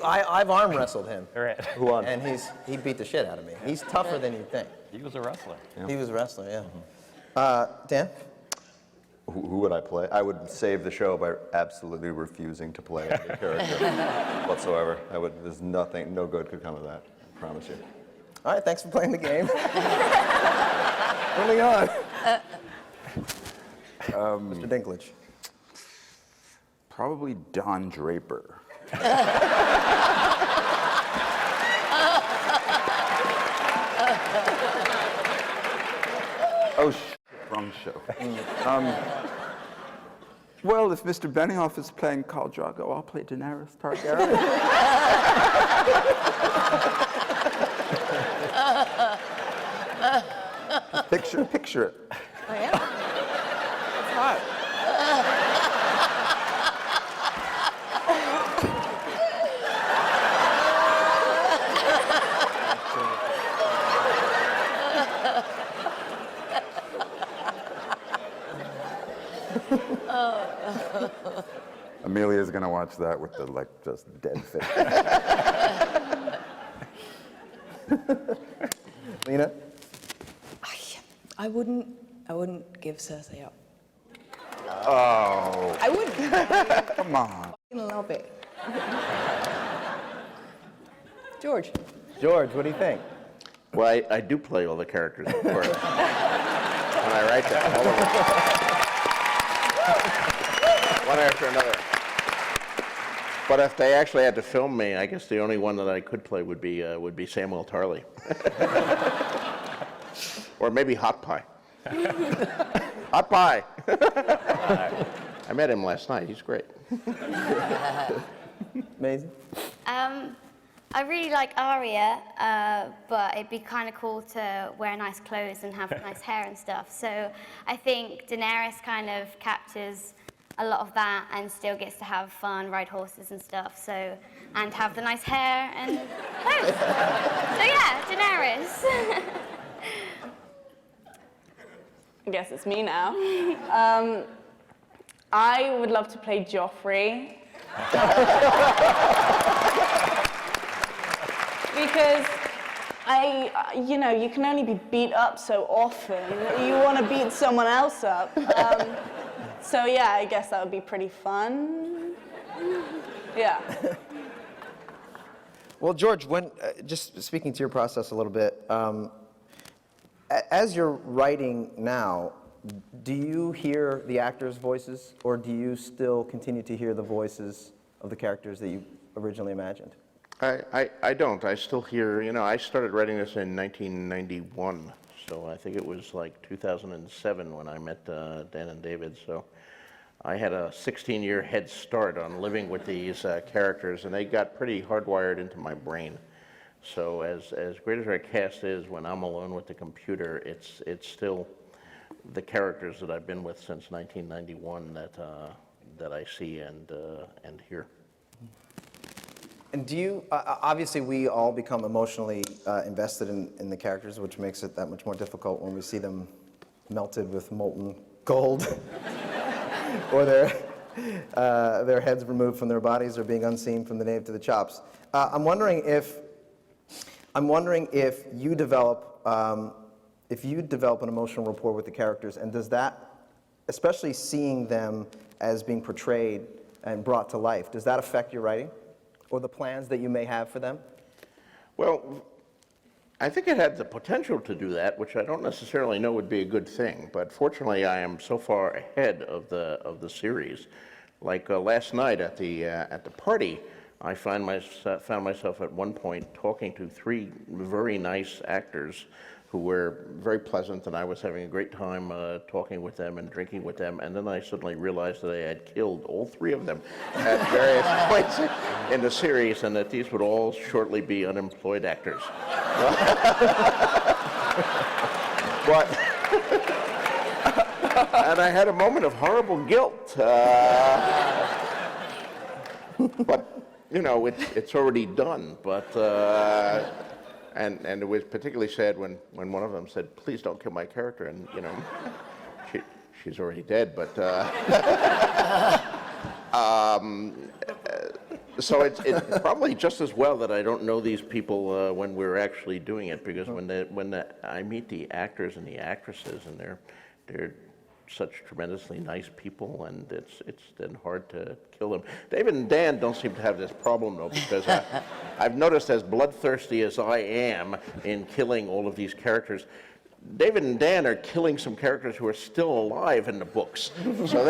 I've arm wrestled him. Right. Who won? And he beat the shit out of me. He's tougher than you think. He was a wrestler. Yeah. He was a wrestler, yeah. Dan? Who would I play? I would save the show by absolutely refusing to play any character whatsoever. There's nothing, no good could come of that. I promise you. All right, thanks for playing the game. Moving on. Mr. Dinklage. Probably Don Draper. Oh, wrong show. Well, if Mr. Benioff is playing Khal Drogo, I'll play Daenerys Targaryen. Picture it. Oh, yeah? It's hot. Amelia's gonna watch that with the just dead face. Lena? I wouldn't give Cersei up. Oh. I wouldn't. Come on. I love it. George. George, what do you think? Well, I do play all the characters, of course. And I write them, all of them. One after another. But if they actually had to film me, I guess the only one that I could play would be Samuel Tarly. Or maybe Hot Pie. Hot Pie! I met him last night. He's great. Maisie? I really like Arya, but it'd be kind of cool to wear nice clothes and have nice hair and stuff. So I think Daenerys kind of captures a lot of that and still gets to have fun, ride horses and stuff. So, and have the nice hair and clothes. So yeah, Daenerys. I guess it's me now. I would love to play Joffrey. Because you can only be beat up so often. You want to beat someone else up. So yeah, I guess that would be pretty fun. Yeah. Well, George, when just speaking to your process a little bit, as you're writing now, do you hear the actors' voices, or do you still continue to hear the voices of the characters that you originally imagined? I don't. I still hear, I started writing this in 1991, so I think it was like 2007 when I met Dan and David, so I had a 16-year head start on living with these characters, and they got pretty hardwired into my brain. So as great as our cast is, when I'm alone with the computer, it's still the characters that I've been with since 1991 that I see and hear. And do you, obviously we all become emotionally invested in the characters, which makes it that much more difficult when we see them melted with molten gold, or their heads removed from their bodies, or being unseen from the nape to the chops. I'm wondering if you develop an emotional rapport with the characters, and does that, especially seeing them as being portrayed and brought to life, does that affect your writing? Or the plans that you may have for them? Well, I think it had the potential to do that, which I don't necessarily know would be a good thing. But fortunately, I am so far ahead of the series. Like last night at the party, I found myself at one point talking to 3 very nice actors who were very pleasant, and I was having a great time talking with them and drinking with them, and then I suddenly realized that I had killed all 3 of them at various points in the series, and that these would all shortly be unemployed actors. But, and I had a moment of horrible guilt. But, it's already done, but and it was particularly sad when one of them said, "Please don't kill my character," and she's already dead. But so it's probably just as well that I don't know these people when we're actually doing it, because when I meet the actors and the actresses, and they're such tremendously nice people, and it's then hard to kill them. David and Dan don't seem to have this problem, though, because I've noticed, as bloodthirsty as I am in killing all of these characters, David and Dan are killing some characters who are still alive in the books. So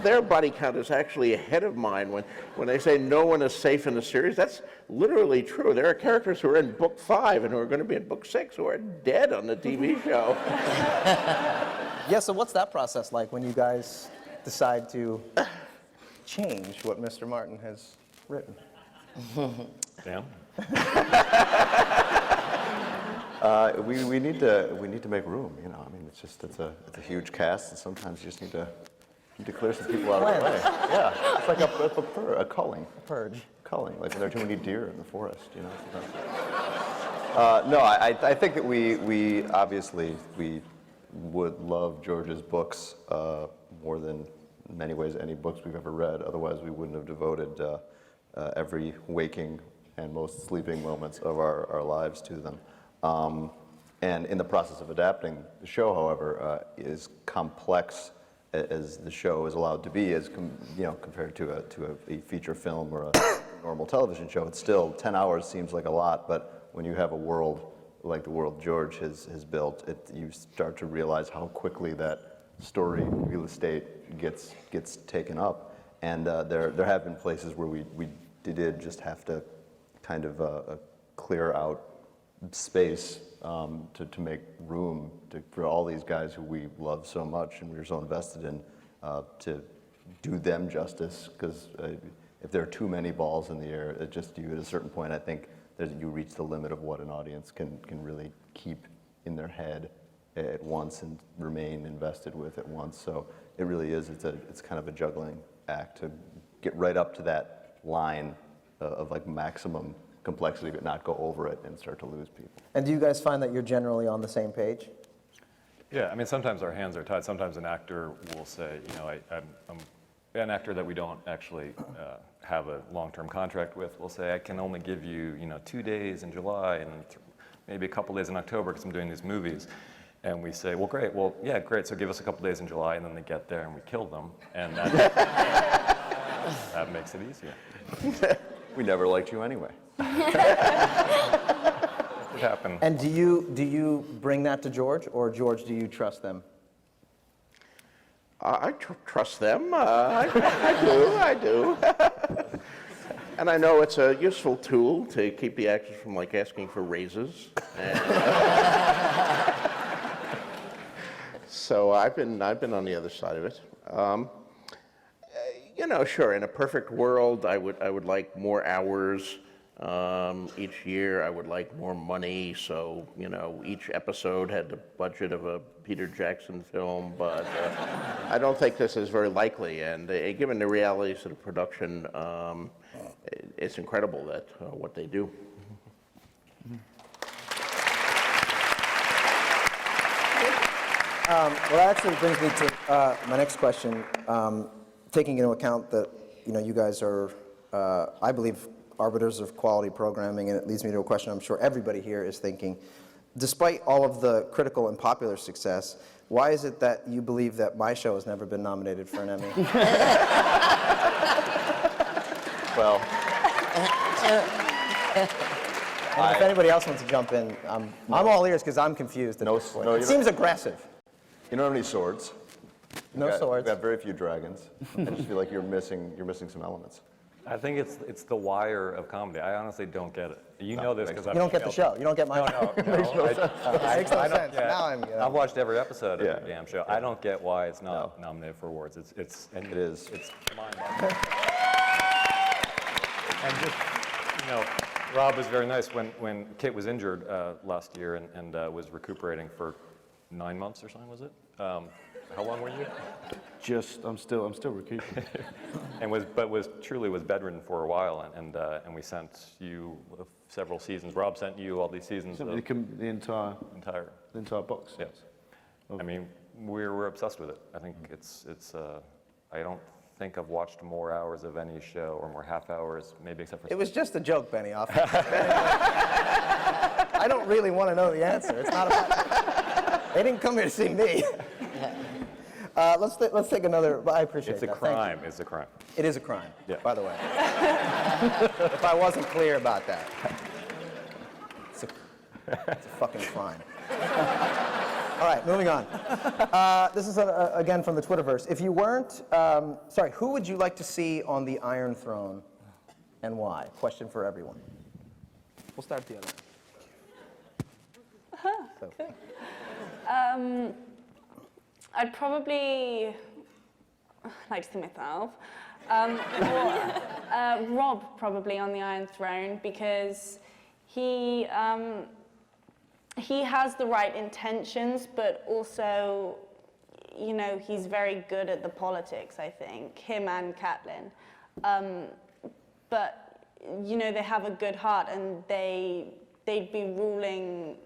their body count is actually ahead of mine. When they say no one is safe in the series, that's literally true. There are characters who are in book 5 and who are going to be in book 6 who are dead on the TV show. Yeah, so what's that process like when you guys decide to change what Mr. Martin has written? Dan? We need to make room. I mean, it's a huge cast, and sometimes you just need to clear some people out of the way. Yeah, it's like a culling. A purge. Culling, like when there are too many deer in the forest. No, I think that we obviously would love George's books more than, in many ways, any books we've ever read. Otherwise, we wouldn't have devoted every waking and most sleeping moments of our lives to them. And in the process of adapting the show, however, is complex as the show is allowed to be, compared to a feature film or a normal television show. It's still 10 hours seems like a lot, but when you have a world like the world George has built, you start to realize how quickly that story real estate gets taken up. And there have been places where we did just have to kind of clear out space to make room for all these guys who we love so much and we were so invested in, to do them justice, because if there are too many balls in the air, at a certain point, I think you reach the limit of what an audience can really keep in their head at once and remain invested with at once. So it really is, it's kind of a juggling act to get right up to that line of like maximum complexity, but not go over it and start to lose people. And do you guys find that you're generally on the same page? Yeah, I mean, sometimes our hands are tied. Sometimes an actor will say, I'm an actor that we don't actually have a long-term contract with will say, I can only give you, 2 days in July and maybe a couple days in October because I'm doing these movies. And we say, well, great. Well, yeah, great. So give us a couple days in July, and then they get there and we kill them, and that makes it easier. We never liked you anyway. It happened. And do you bring that to George, or George, do you trust them? I trust them. I do. And I know it's a useful tool to keep the actors from like asking for raises. And, so I've been on the other side of it. You know, sure. In a perfect world, I would like more hours each year. I would like more money. So you know, each episode had the budget of a Peter Jackson film. But I don't think this is very likely. And given the realities of the production, it's incredible that what they do. Well, that actually brings me to my next question. Taking into account that you guys are, I believe, arbiters of quality programming, and it leads me to a question I'm sure everybody here is thinking. Despite all of the critical and popular success, why is it that you believe that my show has never been nominated for an Emmy? Well, and if anybody else wants to jump in, I'm all ears because I'm confused. It seems aggressive. You don't have any swords. No swords. We've got very few dragons. I just feel like you're missing some elements. I think it's the wire of comedy. I honestly don't get it. You know this because You don't get the show. You don't get my show. Makes no sense. Makes no sense. Now I'm. I've watched every episode of the damn show. I don't get why it's not nominated for awards. It is. It's mind-boggling. And just, Rob was very nice when Kit was injured last year and was recuperating for 9 months or something, was it? How long were you? I'm still recuperating. And was bedridden for a while, and we sent you several seasons. Rob sent you all these seasons. The entire box. Yes. I mean, we're obsessed with it. I think it's. I don't think I've watched more hours of any show or more half hours, maybe except for. It was just a joke, BENIOFF. I don't really want to know the answer. It's not about. They didn't come here to see me. Let's take another. I appreciate that. It's a crime. It's a crime. It is a crime. Yeah. By the way, if I wasn't clear about that, it's a fucking crime. All right, moving on. This is again from the Twitterverse. If you weren't, who would you like to see on the Iron Throne, and why? Question for everyone. We'll start with the other. Okay. I'd probably like to see myself. Rob probably on the Iron Throne because he has the right intentions, but also, he's very good at the politics, I think, him and Catelyn. But, they have a good heart and they'd be ruling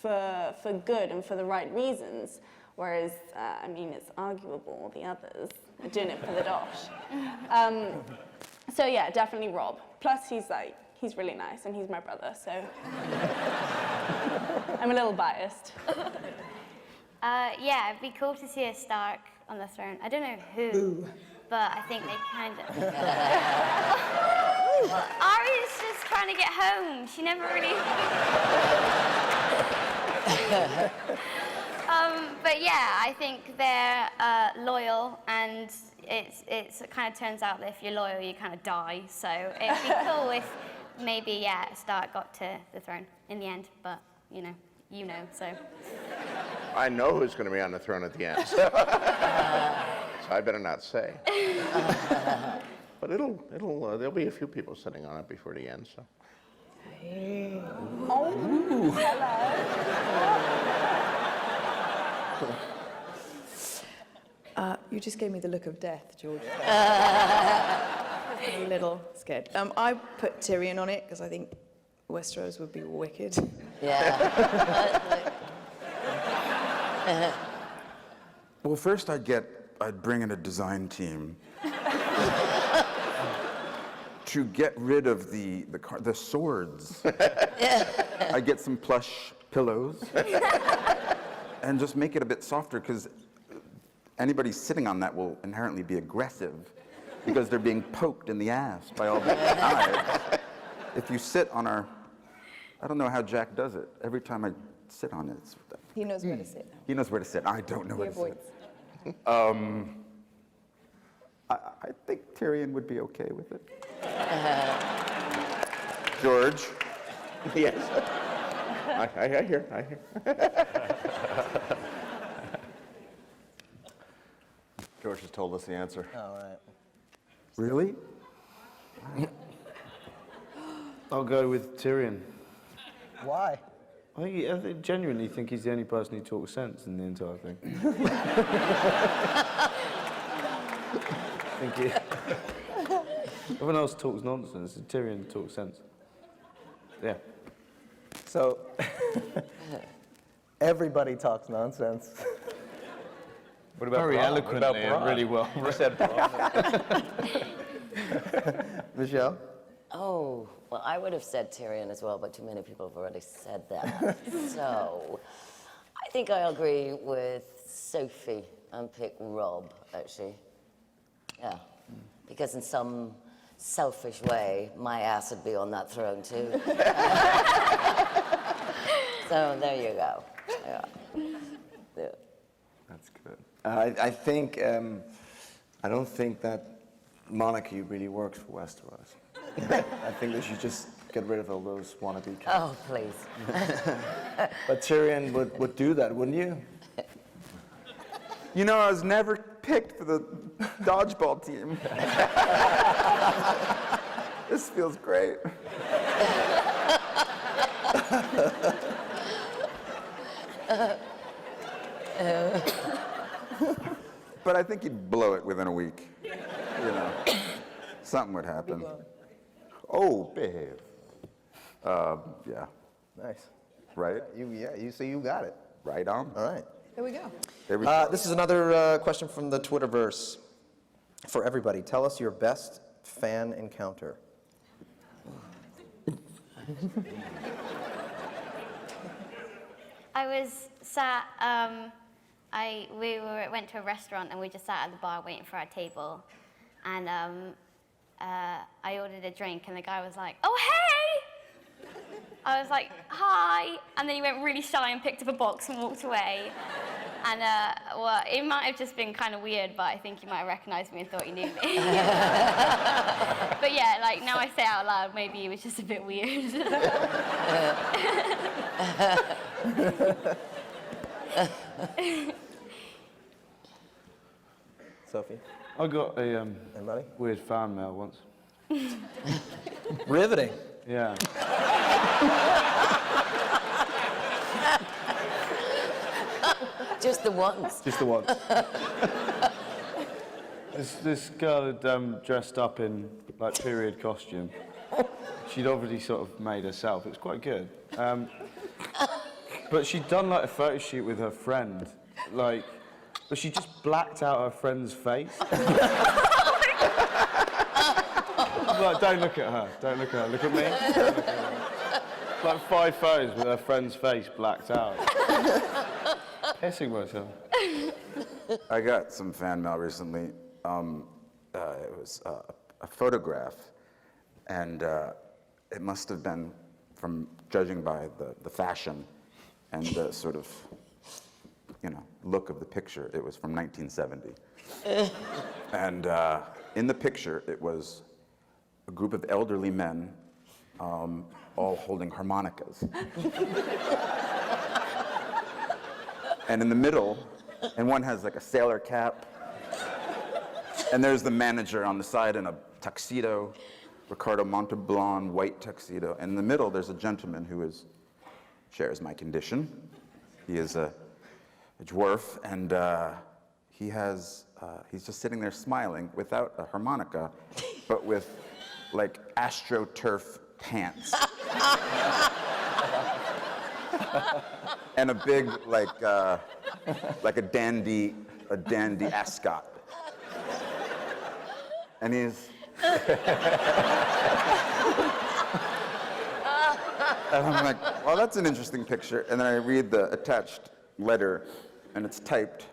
for good and for the right reasons. Whereas, it's arguable the others are doing it for the dosh. So yeah, definitely Rob. Plus he's really nice and he's my brother, so I'm a little biased. Yeah, it'd be cool to see a Stark on the throne. I don't know who, but I think they kind of... Arya's just trying to get home. She never really... But yeah, I think they're loyal, and it kind of turns out that if you're loyal, you kind of die. So it'd be cool if maybe Stark got to the throne in the end. But so. I know who's going to be on the throne at the end, so I better not say. But there'll be a few people sitting on it before the end. So. Oh, hello. You just gave me the look of death, George. A little scared. I put Tyrion on it because I think Westeros would be wicked. Yeah. Well, first I'd bring in a design team to get rid of the swords. I'd get some plush pillows and just make it a bit softer because anybody sitting on that will inherently be aggressive. because they're being poked in the ass by all the knives. If you sit on our, I don't know how Jack does it. Every time I sit on it, He knows where to sit. he knows where to sit. I don't know He where to sit. avoids. I think Tyrion would be okay with it. George? Yes. I hear. George has told us the answer. All right. Really? I'll go with Tyrion. Why? I genuinely think he's the only person who talks sense in the entire thing. I think everyone else talks nonsense, and Tyrion talks sense. Yeah. So, everybody talks nonsense. What about Very Bronn? eloquently What about and really well. You said Bronn. Michelle? Oh, well, I would have said Tyrion as well, but too many people have already said that. So, I think I'll agree with Sophie and pick Rob, actually. Yeah, because in some selfish way, my ass would be on that throne too. So there you go. Yeah. That's good. I think, I don't think that monarchy really works for Westeros. I think they should just get rid of all those wannabe characters. Oh, please. But Tyrion would do that, wouldn't you? You know, I was never picked for the dodgeball team. This feels great. But I think you'd blow it within a week. You know, something would happen. Oh, babe. Yeah. Nice. Right? You see, you got it. Right on. All right. There we go. There we go. This is another question from the Twitterverse. For everybody, tell us your best fan encounter. I was sat, went to a restaurant and we just sat at the bar waiting for our table. And I ordered a drink and the guy was like, "Oh, hey!" I was like, "Hi." And then he went really shy and picked up a box and walked away. And, well, it might have just been kind of weird, but I think he might have recognized me and thought he knew me. But yeah, like, now I say it out loud, maybe it was just a bit weird. Sophie? I got a Anybody? weird fan mail once. Riveting. Yeah. Just the once. Just the once. This girl had dressed up in like period costume. She'd obviously sort of made herself. It was quite good. But she'd done like a photo shoot with her friend, like, but she just blacked out her friend's face. Like, don't look at her. Don't look at her. Look at me. Don't look at her. Like 5 photos with her friend's face blacked out. Pissing myself. I got some fan mail recently. It was a photograph, and it must have been, from judging by the fashion and the sort of, look of the picture, it was from 1970. And in the picture, it was a group of elderly men, all holding harmonicas. And in the middle, and one has like a sailor cap, and there's the manager on the side in a tuxedo, Ricardo Montalban white tuxedo. And in the middle, there's a gentleman who shares my condition. He is a dwarf, and he's just sitting there smiling without a harmonica, but with like AstroTurf pants. And a big, like a dandy ascot. And he's... And I'm like, well, that's an interesting picture. And then I read the attached letter, and it's typed.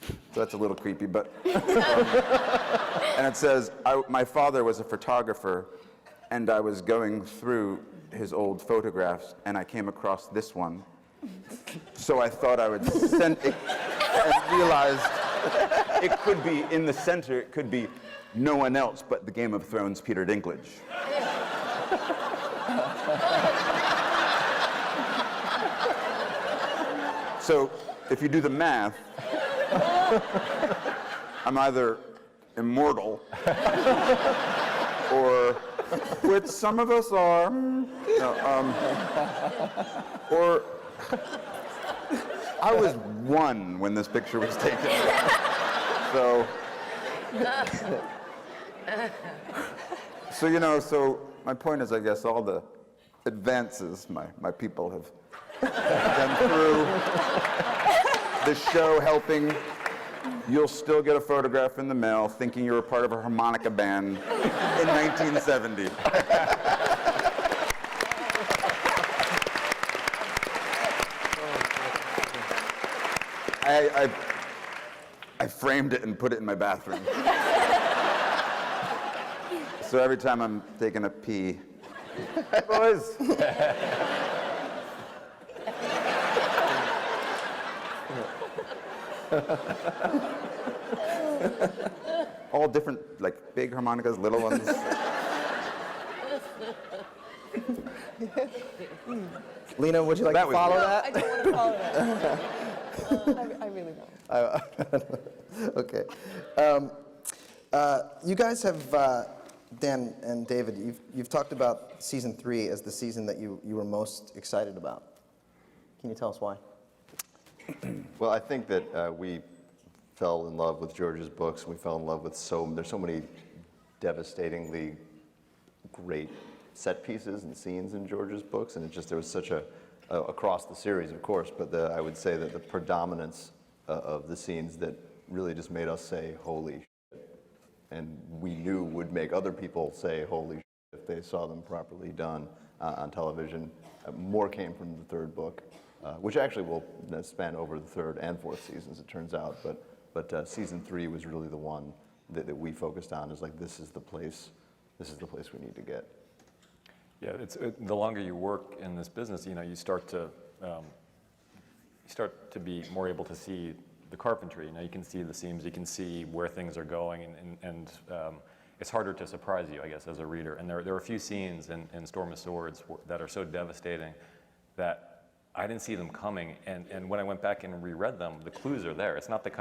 It's so that's a little creepy, but... and it says, my father was a photographer, and I was going through his old photographs, and I came across this one. So I thought I would send it, and realized it could be, in the center, it could be no one else but the Game of Thrones Peter Dinklage. So if you do the math, I'm either immortal or, which some of us are, or I was 1 when this picture was taken. So you know, so my point is, I guess, all the advances my people have been through, the show helping, you'll still get a photograph in the mail thinking you're a part of a harmonica band in 1970. I framed it and put it in my bathroom. So every time I'm taking a pee, hey boys. All different, like big harmonicas, little ones. Lena, would you like to follow that? I don't want to follow that. I really don't. Okay. You guys have, Dan and David, you've talked about season 3 as the season that you were most excited about. Can you tell us why? Well, I think that we fell in love with George's books. We fell in love with there's so many devastatingly great set pieces and scenes in George's books, and there was such across the series, of course, but I would say that the predominance of the scenes that really just made us say, holy shit, and we knew would make other people say, holy shit, if they saw them properly done on television. More came from the 3rd book, which actually will span over the 3rd and 4th seasons, it turns out, but season 3 was really the one that we focused on, is like, this is the place we need to get. Yeah, the longer you work in this business, you know, you start to be more able to see the carpentry. You know, you can see the seams, you can see where things are going, and it's harder to surprise you, I guess, as a reader. And there are a few scenes in Storm of Swords that are so devastating that I didn't see them coming. And when I went back and reread them, the clues are there. It's not the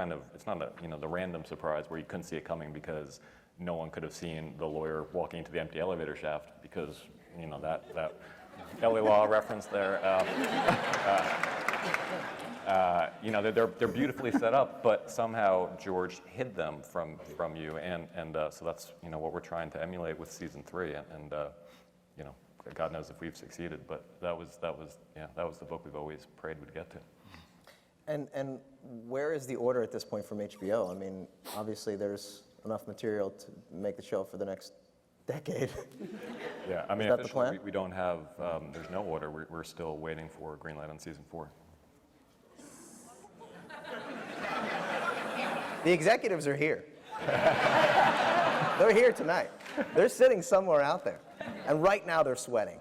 random surprise where you couldn't see it coming because no one could have seen the lawyer walking into the empty elevator shaft because, you know, that LA Law reference there. You know, they're beautifully set up, but somehow George hid them from you, and so that's, you know, what we're trying to emulate with season 3, and you know, God knows if we've succeeded, but that was the book we've always prayed we'd get to. And where is the order at this point from HBO? I mean, obviously there's enough material to make the show for the next decade. Yeah, I mean, is that the plan? we don't have, there's no order. We're still waiting for green light on season 4. The executives are here. They're here tonight. They're sitting somewhere out there. And right now they're sweating.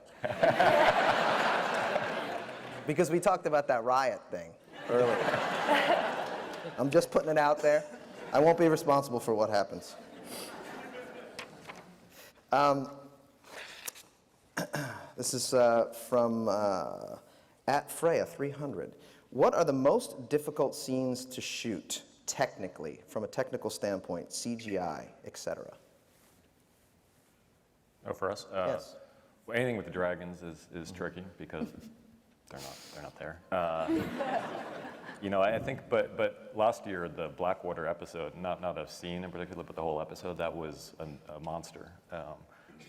Because we talked about that riot thing earlier. I'm just putting it out there. I won't be responsible for what happens. This is from at Freya 300. What are the most difficult scenes to shoot, technically, from a technical standpoint, CGI, etc.? Oh, for us? Yes. Well, anything with the dragons is tricky because they're not there. You know, I think, but last year the Blackwater episode, not a scene in particular, but the whole episode, that was a monster.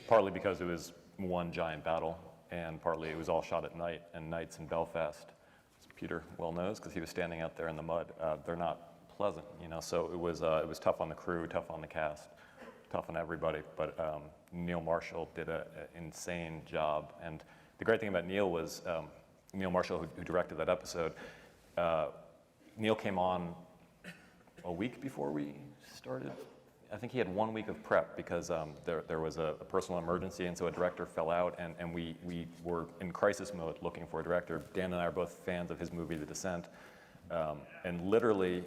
Partly because it was one giant battle, and partly it was all shot at night, and nights in Belfast, as Peter well knows, because he was standing out there in the mud, they're not pleasant, you know. So it was tough on the crew, tough on the cast, tough on everybody. But Neil Marshall did an insane job, and the great thing about Neil was Neil Marshall, who directed that episode. Neil came on a week before we started. I think he had 1 week of prep because there was a personal emergency, and so a director fell out, and we were in crisis mode looking for a director. Dan and I are both fans of his movie, The Descent, and literally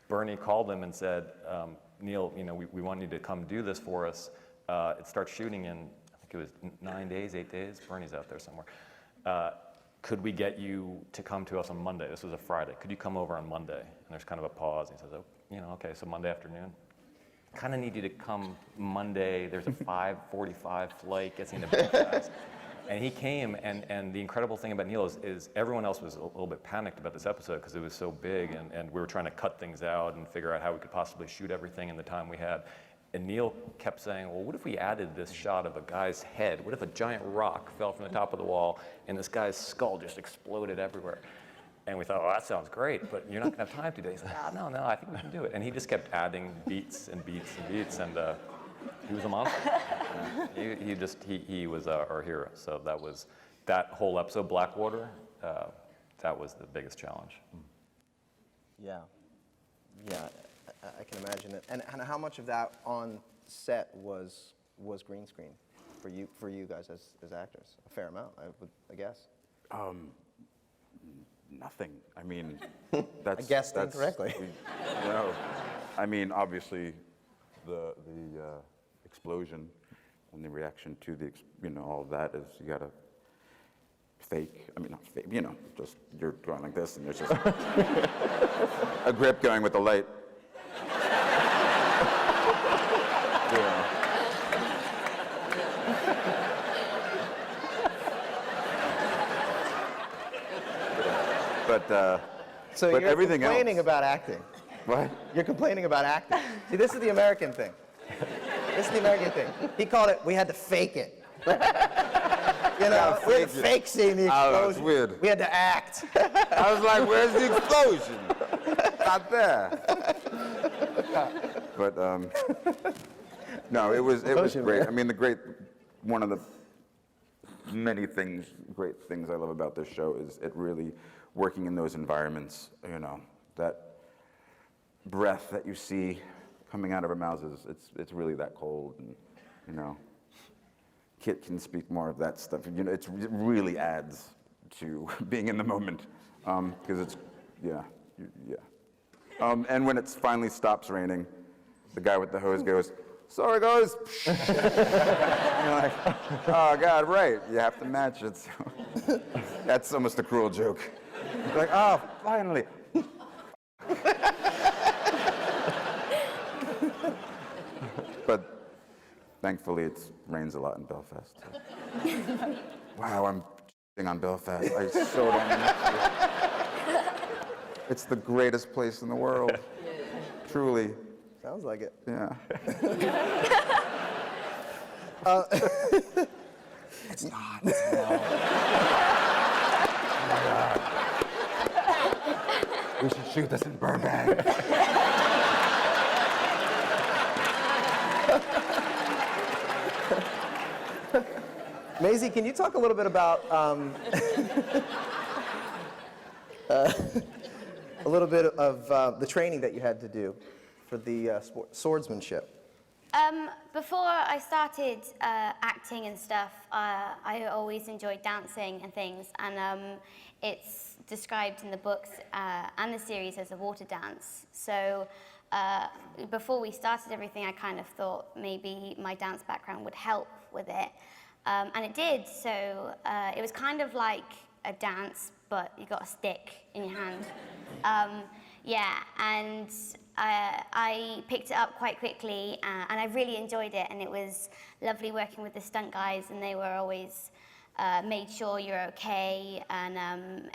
Bernie called him and said, Neil, we want you to come do this for us. It starts shooting in, I think it was 9 days, 8 days. Bernie's out there somewhere. Could we get you to come to us on Monday? This was a Friday. Could you come over on Monday? And there's kind of a pause. And he says, oh, okay, so Monday afternoon. Kind of need you to come Monday. There's a 5:45 flight, gets into Belfast. And he came, and the incredible thing about Neil is everyone else was a little bit panicked about this episode because it was so big, and we were trying to cut things out and figure out how we could possibly shoot everything in the time we had. And Neil kept saying, well, what if we added this shot of a guy's head? What if a giant rock fell from the top of the wall and this guy's skull just exploded everywhere? And we thought, oh, that sounds great, but you're not going to have time to do it. He's like, no, I think we can do it. And he just kept adding beats and beats and beats, and he was a monster. He was our hero. So that whole episode, Blackwater, that was the biggest challenge. Yeah. I can imagine it. And how much of that on set was green screen for you guys as actors? A fair amount, I guess. Nothing. I mean, that's. I guessed incorrectly. I mean, obviously, the explosion and the reaction to all of that is you gotta fake. I mean, not fake. Just you're going like this, and there's just a grip going with the light. So but you're everything complaining else. about acting. What? You're complaining about acting. See, this is the American thing. He called it, we had to fake it. We had to fake seeing the explosion. It's weird. We had to act. I was like, where's the explosion? Not there. But no, it was great. I mean, one of the many great things I love about this show is it really working in those environments. That breath that you see coming out of our mouths it's really that cold, and Kit can speak more of that stuff. It really adds to being in the moment because it's yeah. And when it finally stops raining, the guy with the hose goes, "Sorry, guys." You're like, oh God, right? You have to match it. So. That's almost a cruel joke. You're like, oh, finally. But thankfully, it rains a lot in Belfast. So. Wow, I'm on Belfast. I so don't want to. It's the greatest place in the world. Truly. Sounds like it. Yeah. It's not. We should shoot this in Burbank. Maisie, can you talk a little bit about a little bit of the training that you had to do for the swordsmanship? Before I started acting and stuff, I always enjoyed dancing and things, and it's described in the books and the series as a water dance. So before we started everything, I kind of thought maybe my dance background would help with it, and it did. So it was kind of like a dance, but you got a stick in your hand. And I picked it up quite quickly, and I really enjoyed it, and it was lovely working with the stunt guys, and they were always made sure you're okay, and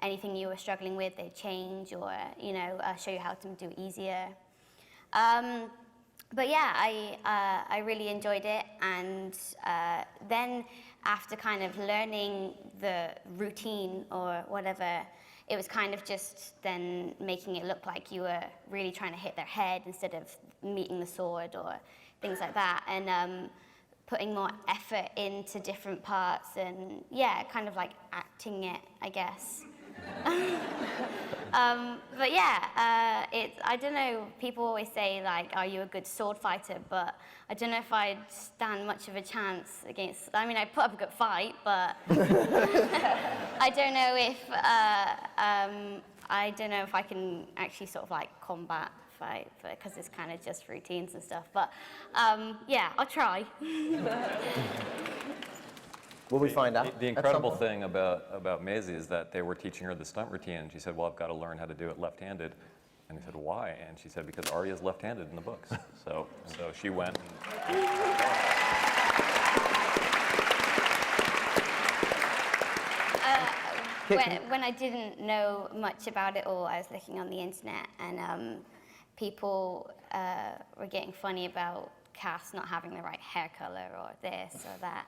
anything you were struggling with, they'd change or, show you how to do it easier. But yeah, I really enjoyed it, and then after kind of learning the routine or whatever, it was kind of just then making it look like you were really trying to hit their head instead of meeting the sword or things like that, and putting more effort into different parts, and yeah, kind of like acting it, I guess. But yeah, I don't know, people always say, like, are you a good sword fighter? But I don't know if I'd stand much of a chance against, I mean, I put up a good fight, but I don't know if, I don't know if I can actually sort of like combat fight, because it's kind of just routines and stuff. But yeah, I'll try. Will we find out? The incredible thing about Maisie is that they were teaching her the stunt routine, and she said, well, I've got to learn how to do it left-handed. And they said, why? And she said, because Arya's left-handed in the books. So she went and... When I didn't know much about it all, I was looking on the internet, and people were getting funny about Cass not having the right hair color or this or that.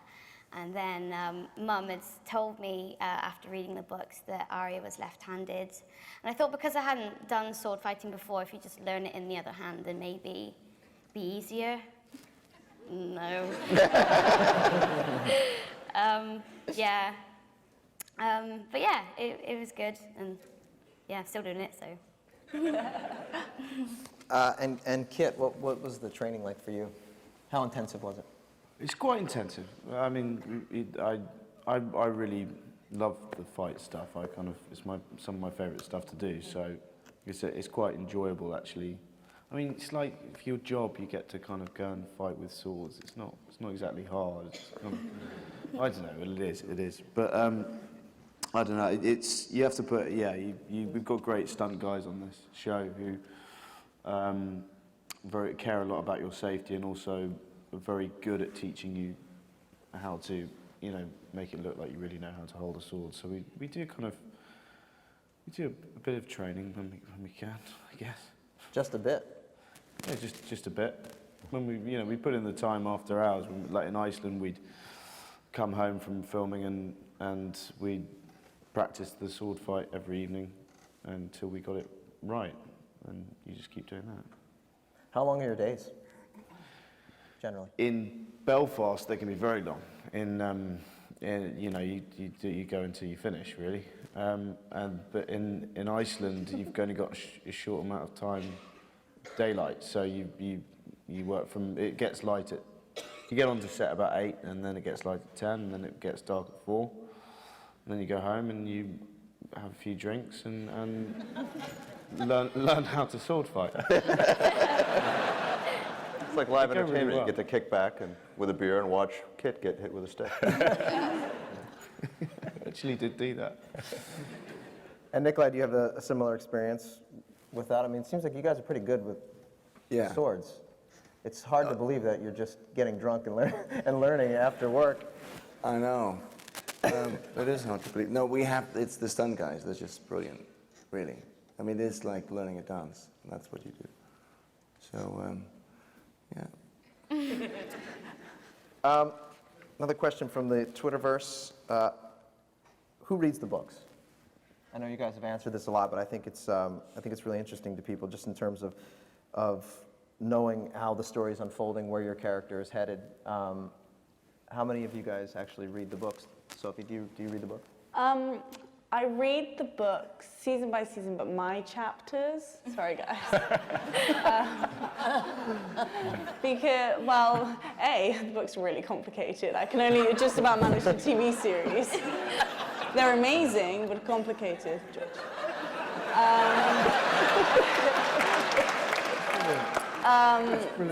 And then Mum had told me after reading the books that Arya was left-handed. And I thought, because I hadn't done sword fighting before, if you just learn it in the other hand, then maybe be easier. No. Yeah. But yeah, it was good, and yeah, I'm still doing it, so. And Kit, what was the training like for you? How intensive was it? It's quite intensive. I mean, I really love the fight stuff. It's some of my favourite stuff to do. So it's quite enjoyable, actually. I mean, it's like for your job, you get to kind of go and fight with swords. It's not exactly hard. It's kind of, I don't know. It is. But I don't know. You have to put. Yeah, we've got great stunt guys on this show who care a lot about your safety, and also are very good at teaching you how to, make it look like you really know how to hold a sword. So we do a bit of training when we can, I guess. Just a bit? Yeah, just a bit. When we put in the time after hours. Like in Iceland, we'd come home from filming and we'd practice the sword fight every evening until we got it right. And you just keep doing that. How long are your days, generally? In Belfast, they can be very long. You go until you finish, really. But in Iceland, you've only got a short amount of time, daylight. So you work from, it gets light at, you get onto set about 8, and then it gets light at 10, and then it gets dark at 4. And then you go home and you have a few drinks and learn how to sword fight. It's like live entertainment. Really well. You get to kick back and with a beer and watch Kit get hit with a stick. Actually did do that. And NIKOLAJ, do you have a similar experience with that? I mean, it seems like you guys are pretty good with swords. It's hard to believe that you're just getting drunk and learning after work. I know. It is hard to believe. No, it's the stunt guys. They're just brilliant, really. I mean, it's like learning a dance. And that's what you do. So, yeah. Another question from the Twitterverse. Who reads the books? I know you guys have answered this a lot, but I think it's really interesting to people, just in terms of knowing how the story is unfolding, where your character is headed. How many of you guys actually read the books? Sophie, do you read the book? I read the books season by season, but my chapters, sorry guys. Because, well, the books are really complicated. I can only just about manage a TV series. They're amazing, but complicated, George.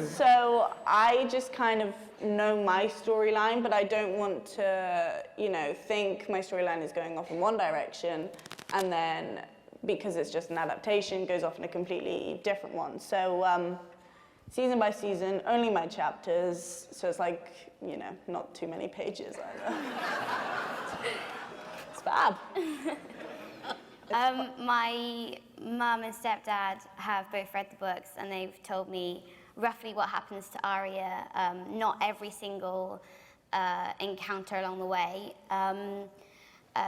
So I just kind of know my storyline, but I don't want to, think my storyline is going off in one direction, and then, because it's just an adaptation, goes off in a completely different one. So season by season, only my chapters, so it's like, not too many pages either. It's fab. My mum and stepdad have both read the books, and they've told me roughly what happens to Arya, not every single encounter along the way,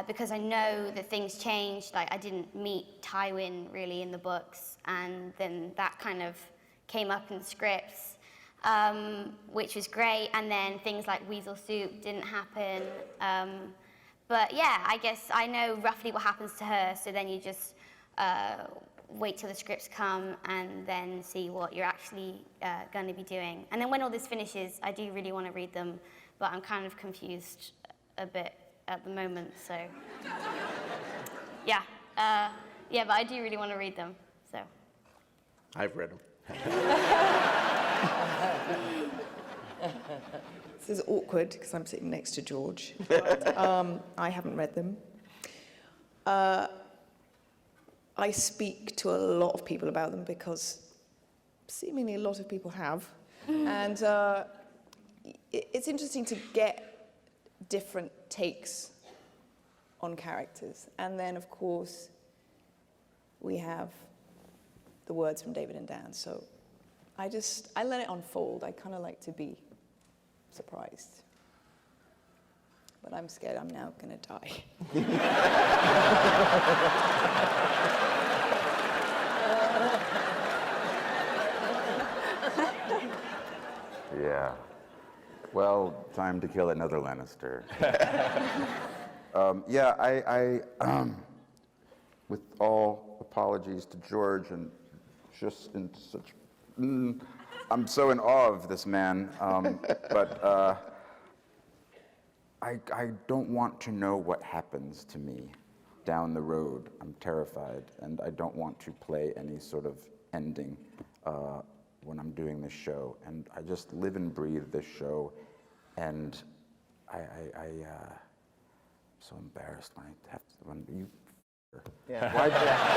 because I know that things changed. Like, I didn't meet Tywin really in the books, and then that kind of came up in the scripts, which was great, and then things like Weasel Soup didn't happen. But yeah, I guess I know roughly what happens to her, so then you just wait till the scripts come and then see what you're actually going to be doing. And then when all this finishes, I do really want to read them, but I'm kind of confused a bit at the moment, so yeah. Yeah, but I do really want to read them, so. I've read them. This is awkward because I'm sitting next to George, but I haven't read them. I speak to a lot of people about them because seemingly a lot of people have. And it's interesting to get different takes on characters. And then, of course, we have the words from David and Dan. So I let it unfold. I kind of like to be surprised. But I'm scared I'm now going to die. Yeah. Well, time to kill another Lannister. Yeah, I with all apologies to George and just in such, I'm so in awe of this man, but I don't want to know what happens to me down the road. I'm terrified, and I don't want to play any sort of ending when I'm doing this show. And I just live and breathe this show, and I'm so embarrassed when I have to, when you, Yeah. why'd you have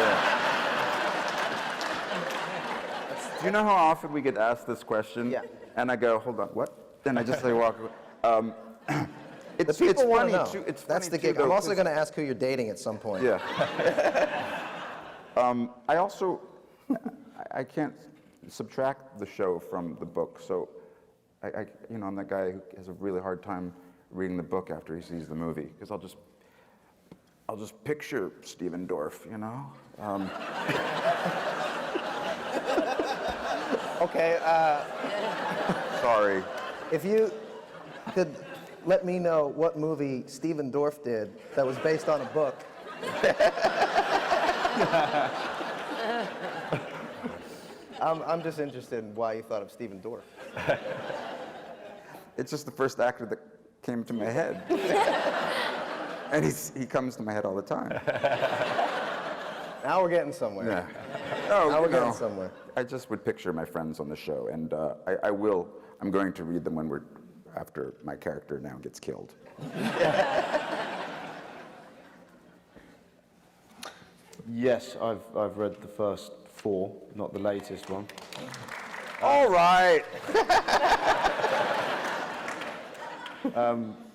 to? Do you know how often we get asked this question? Yeah. And I go, hold on, what? Then I just say, walk away. The people want to know. Too, it's That's funny the gig. too, I'm though, also going to ask who you're dating at some point. Yeah. I also, I can't subtract the show from the book, so I'm that guy who has a really hard time reading the book after he sees the movie, because I'll just picture Stephen Dorff, you know? Okay. Sorry. If you could let me know what movie Stephen Dorff did that was based on a book. I'm just interested in why you thought of Stephen Dorff. It's just the first actor that came to my head. And he comes to my head all the time. Now we're getting somewhere. Yeah. No, now we're you know, getting somewhere. I just would picture my friends on the show, and I'm going to read them after my character now gets killed. Yes, I've read the first 4, not the latest one. All right.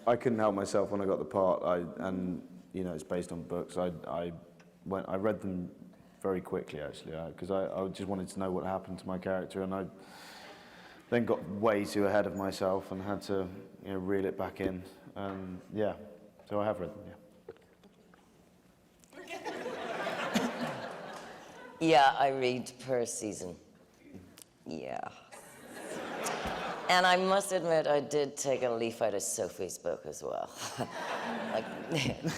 I couldn't help myself when I got the part, and it's based on books. I read them very quickly, actually, because I just wanted to know what happened to my character, and I then got way too ahead of myself and had to reel it back in. And yeah, so I have read them. Yeah. Yeah, I read per season. Yeah. And I must admit, I did take a leaf out of Sophie's book as well. Like,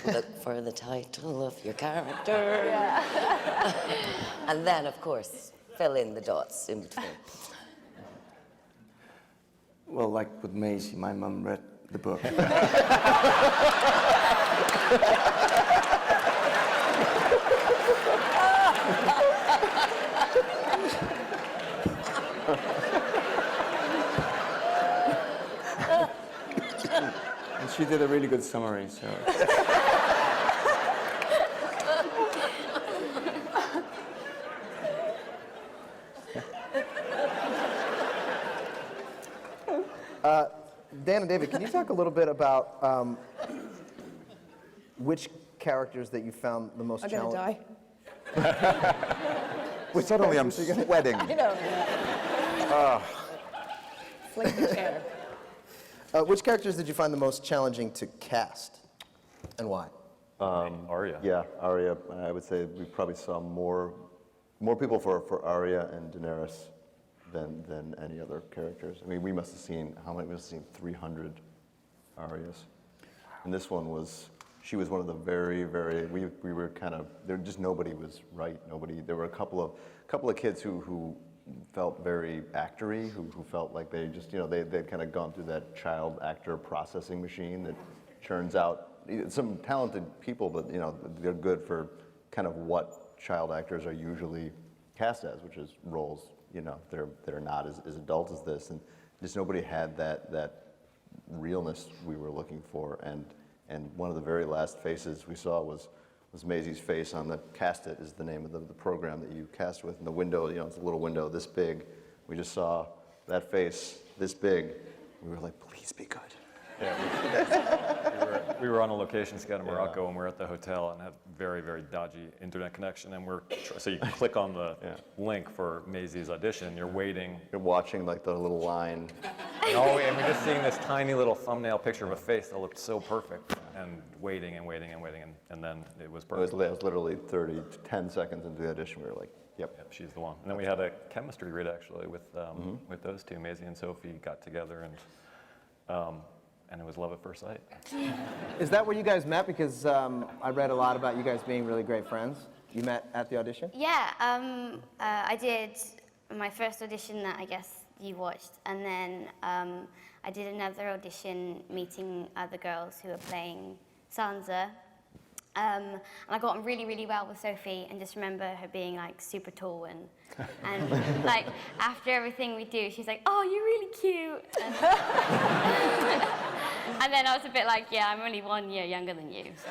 look for the title of your character. Yeah. And then, of course, fill in the dots in between. Well, like with Maisie, my mum read the book. And she did a really good summary, so. Dan and David, can you talk a little bit about which characters that you found the most challenging? I'm going to die. Suddenly I'm sweating. I know. Fling the chair. Which characters did you find the most challenging to cast, and why? Arya. Yeah, Arya. I would say we probably saw more people for Arya and Daenerys than any other characters. I mean, we must have seen, how many? We must have seen 300 Aryas. And this one was she was one of the we were kind of, there just nobody was right. There were a couple of kids who felt very actory, who felt like they just, they'd kind of gone through that child actor processing machine that churns out some talented people, but they're good for kind of what child actors are usually cast as, which is roles, they're not as adult as this, and just nobody had that realness we were looking for, and one of the very last faces we saw was Maisie's face on the Cast It is the name of the program that you cast with, and the window, it's a little window this big. We just saw that face this big. We were like, please be good. Yeah, we were on a location scout in Morocco, and we're at the hotel and have very, very dodgy internet connection, and so you click on the link for Maisie's audition, and you're waiting. You're watching like the little line. And we're just seeing this tiny little thumbnail picture of a face that looked so perfect, and waiting and waiting and waiting, and then it was perfect. It was literally 10 seconds into the audition, we were like, yep, she's the one. And then we had a chemistry read actually with those two, Maisie and Sophie got together, and it was love at first sight. Is that where you guys met? Because I read a lot about you guys being really great friends. You met at the audition? Yeah, I did my first audition that I guess you watched, and then I did another audition meeting other girls who were playing Sansa. And I got on really, really well with Sophie, and just remember her being like super tall and like after everything we do, she's like, "Oh, you're really cute." And then I was a bit like, "Yeah, I'm only 1 year younger than you." So.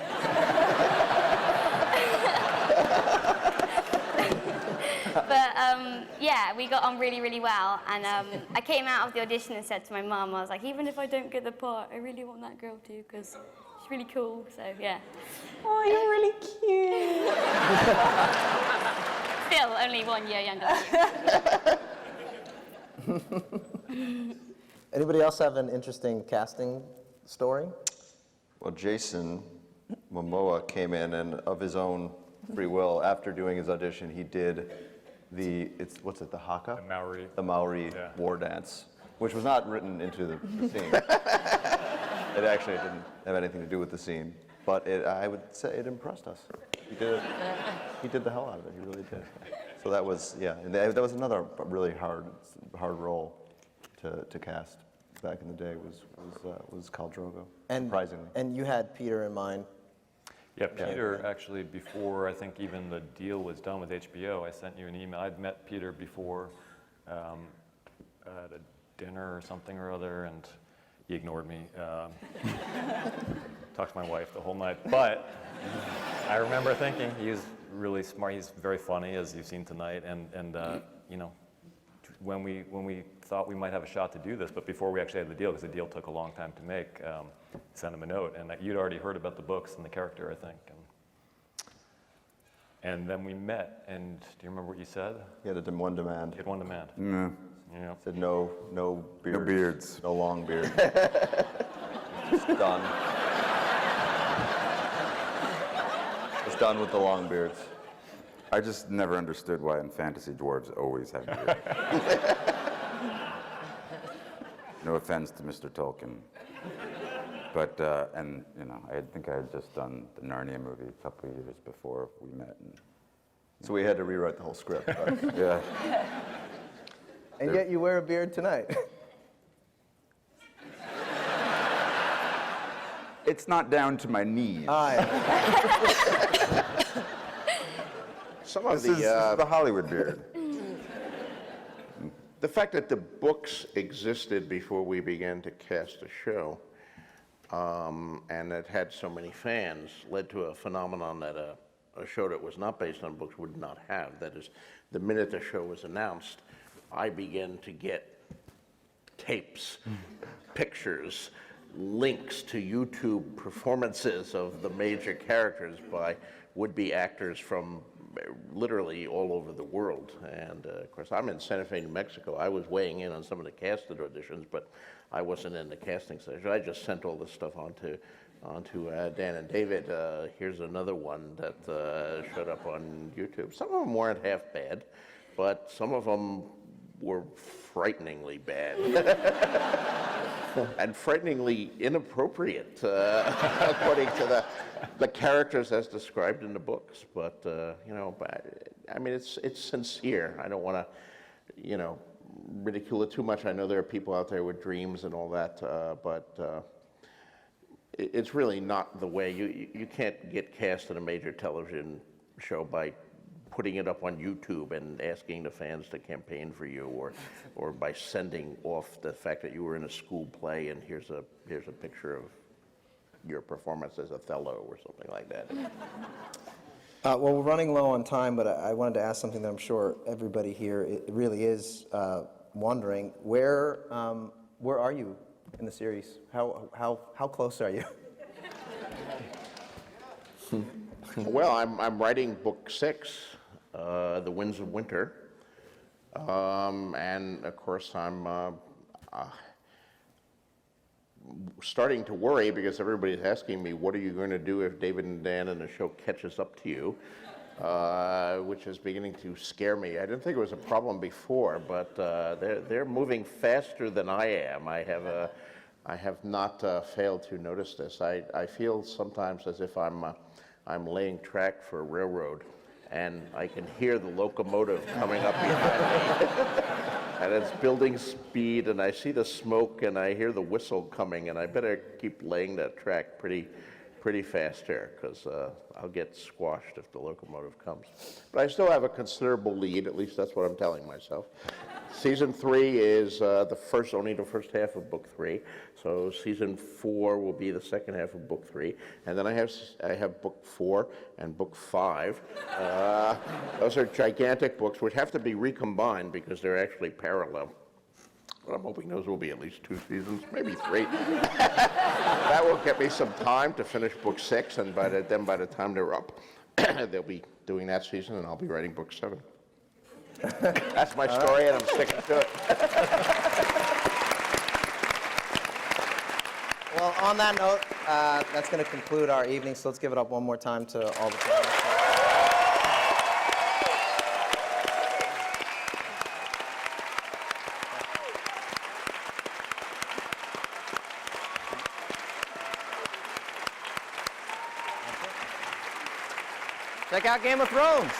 But yeah, we got on really, really well, and I came out of the audition and said to my mum, I was like, even if I don't get the part, I really want that girl to, because she's really cool, so yeah. Oh, you're really cute. Still only 1 year younger than you. Anybody else have an interesting casting story? Well, Jason Momoa came in, and of his own free will, after doing his audition, he did the haka? The Maori war dance, which was not written into the scene. It actually didn't have anything to do with the scene, but I would say it impressed us. He did the hell out of it. He really did. So that was, and that was another really hard role to cast back in the day. Was Khal Drogo, surprisingly. And you had Peter in mind. Yeah, Peter, actually, before I think even the deal was done with HBO, I sent you an email. I'd met Peter before at a dinner or something or other, and he ignored me. Talked to my wife the whole night. But I remember thinking he's really smart. He's very funny, as you've seen tonight. And when we thought we might have a shot to do this, but before we actually had the deal, because the deal took a long time to make, sent him a note, and you'd already heard about the books and the character, I think. And then we met, and do you remember what you said? He had one demand. He had one demand. No. Yeah. Said no beards. No beards. No long beard. Just done. Just done with the long beards. I just never understood why in fantasy dwarves always have beards. No offense to Mr. Tolkien. But, I think I had just done the Narnia movie a couple of years before we met. So we had to rewrite the whole script. Right? Yeah. And yet you wear a beard tonight. It's not down to my knees. Some of This is the Hollywood beard. The fact that the books existed before we began to cast a show, and it had so many fans, led to a phenomenon that a show that was not based on books would not have. That is, the minute the show was announced, I began to get tapes, pictures, links to YouTube performances of the major characters by would-be actors from literally all over the world. And of course, I'm in Santa Fe, New Mexico. I was weighing in on some of the casted auditions, but I wasn't in the casting session. I just sent all this stuff onto Dan and David. Here's another one that showed up on YouTube. Some of them weren't half bad, but some of them were frighteningly bad. And frighteningly inappropriate, according to the characters as described in the books. But, you know, I mean, it's sincere. I don't want to, you know, ridicule it too much. I know there are people out there with dreams and all that, but it's really not the way. You can't get cast in a major television show by putting it up on YouTube and asking the fans to campaign for you, or by sending off the fact that you were in a school play and here's a picture of your performance as Othello or something like that. Well, we're running low on time, but I wanted to ask something that I'm sure everybody here really is wondering. Where are you in the series? How close are you? Well, I'm writing book 6, The Winds of Winter, and of course I'm starting to worry because everybody's asking me, what are you going to do if David and Dan and the show catches up to you, which is beginning to scare me. I didn't think it was a problem before, but they're moving faster than I am. I have not failed to notice this. I feel sometimes as if I'm laying track for a railroad, and I can hear the locomotive coming up behind me. And it's building speed, and I see the smoke, and I hear the whistle coming, and I better keep laying that track pretty fast here, because I'll get squashed if the locomotive comes. But I still have a considerable lead, at least that's what I'm telling myself. Season 3 is only the first half of book 3, so season 4 will be the second half of book 3, and then I have book 4 and book 5. Those are gigantic books which have to be recombined because they're actually parallel. But I'm hoping those will be at least 2 seasons, maybe 3. That will get me some time to finish book 6, and by the time they're up, they'll be doing that season, and I'll be writing book 7. That's my story, and I'm sticking to it. Well, on that note, that's going to conclude our evening, so let's give it up one more time to all the panelists. Check out Game of Thrones.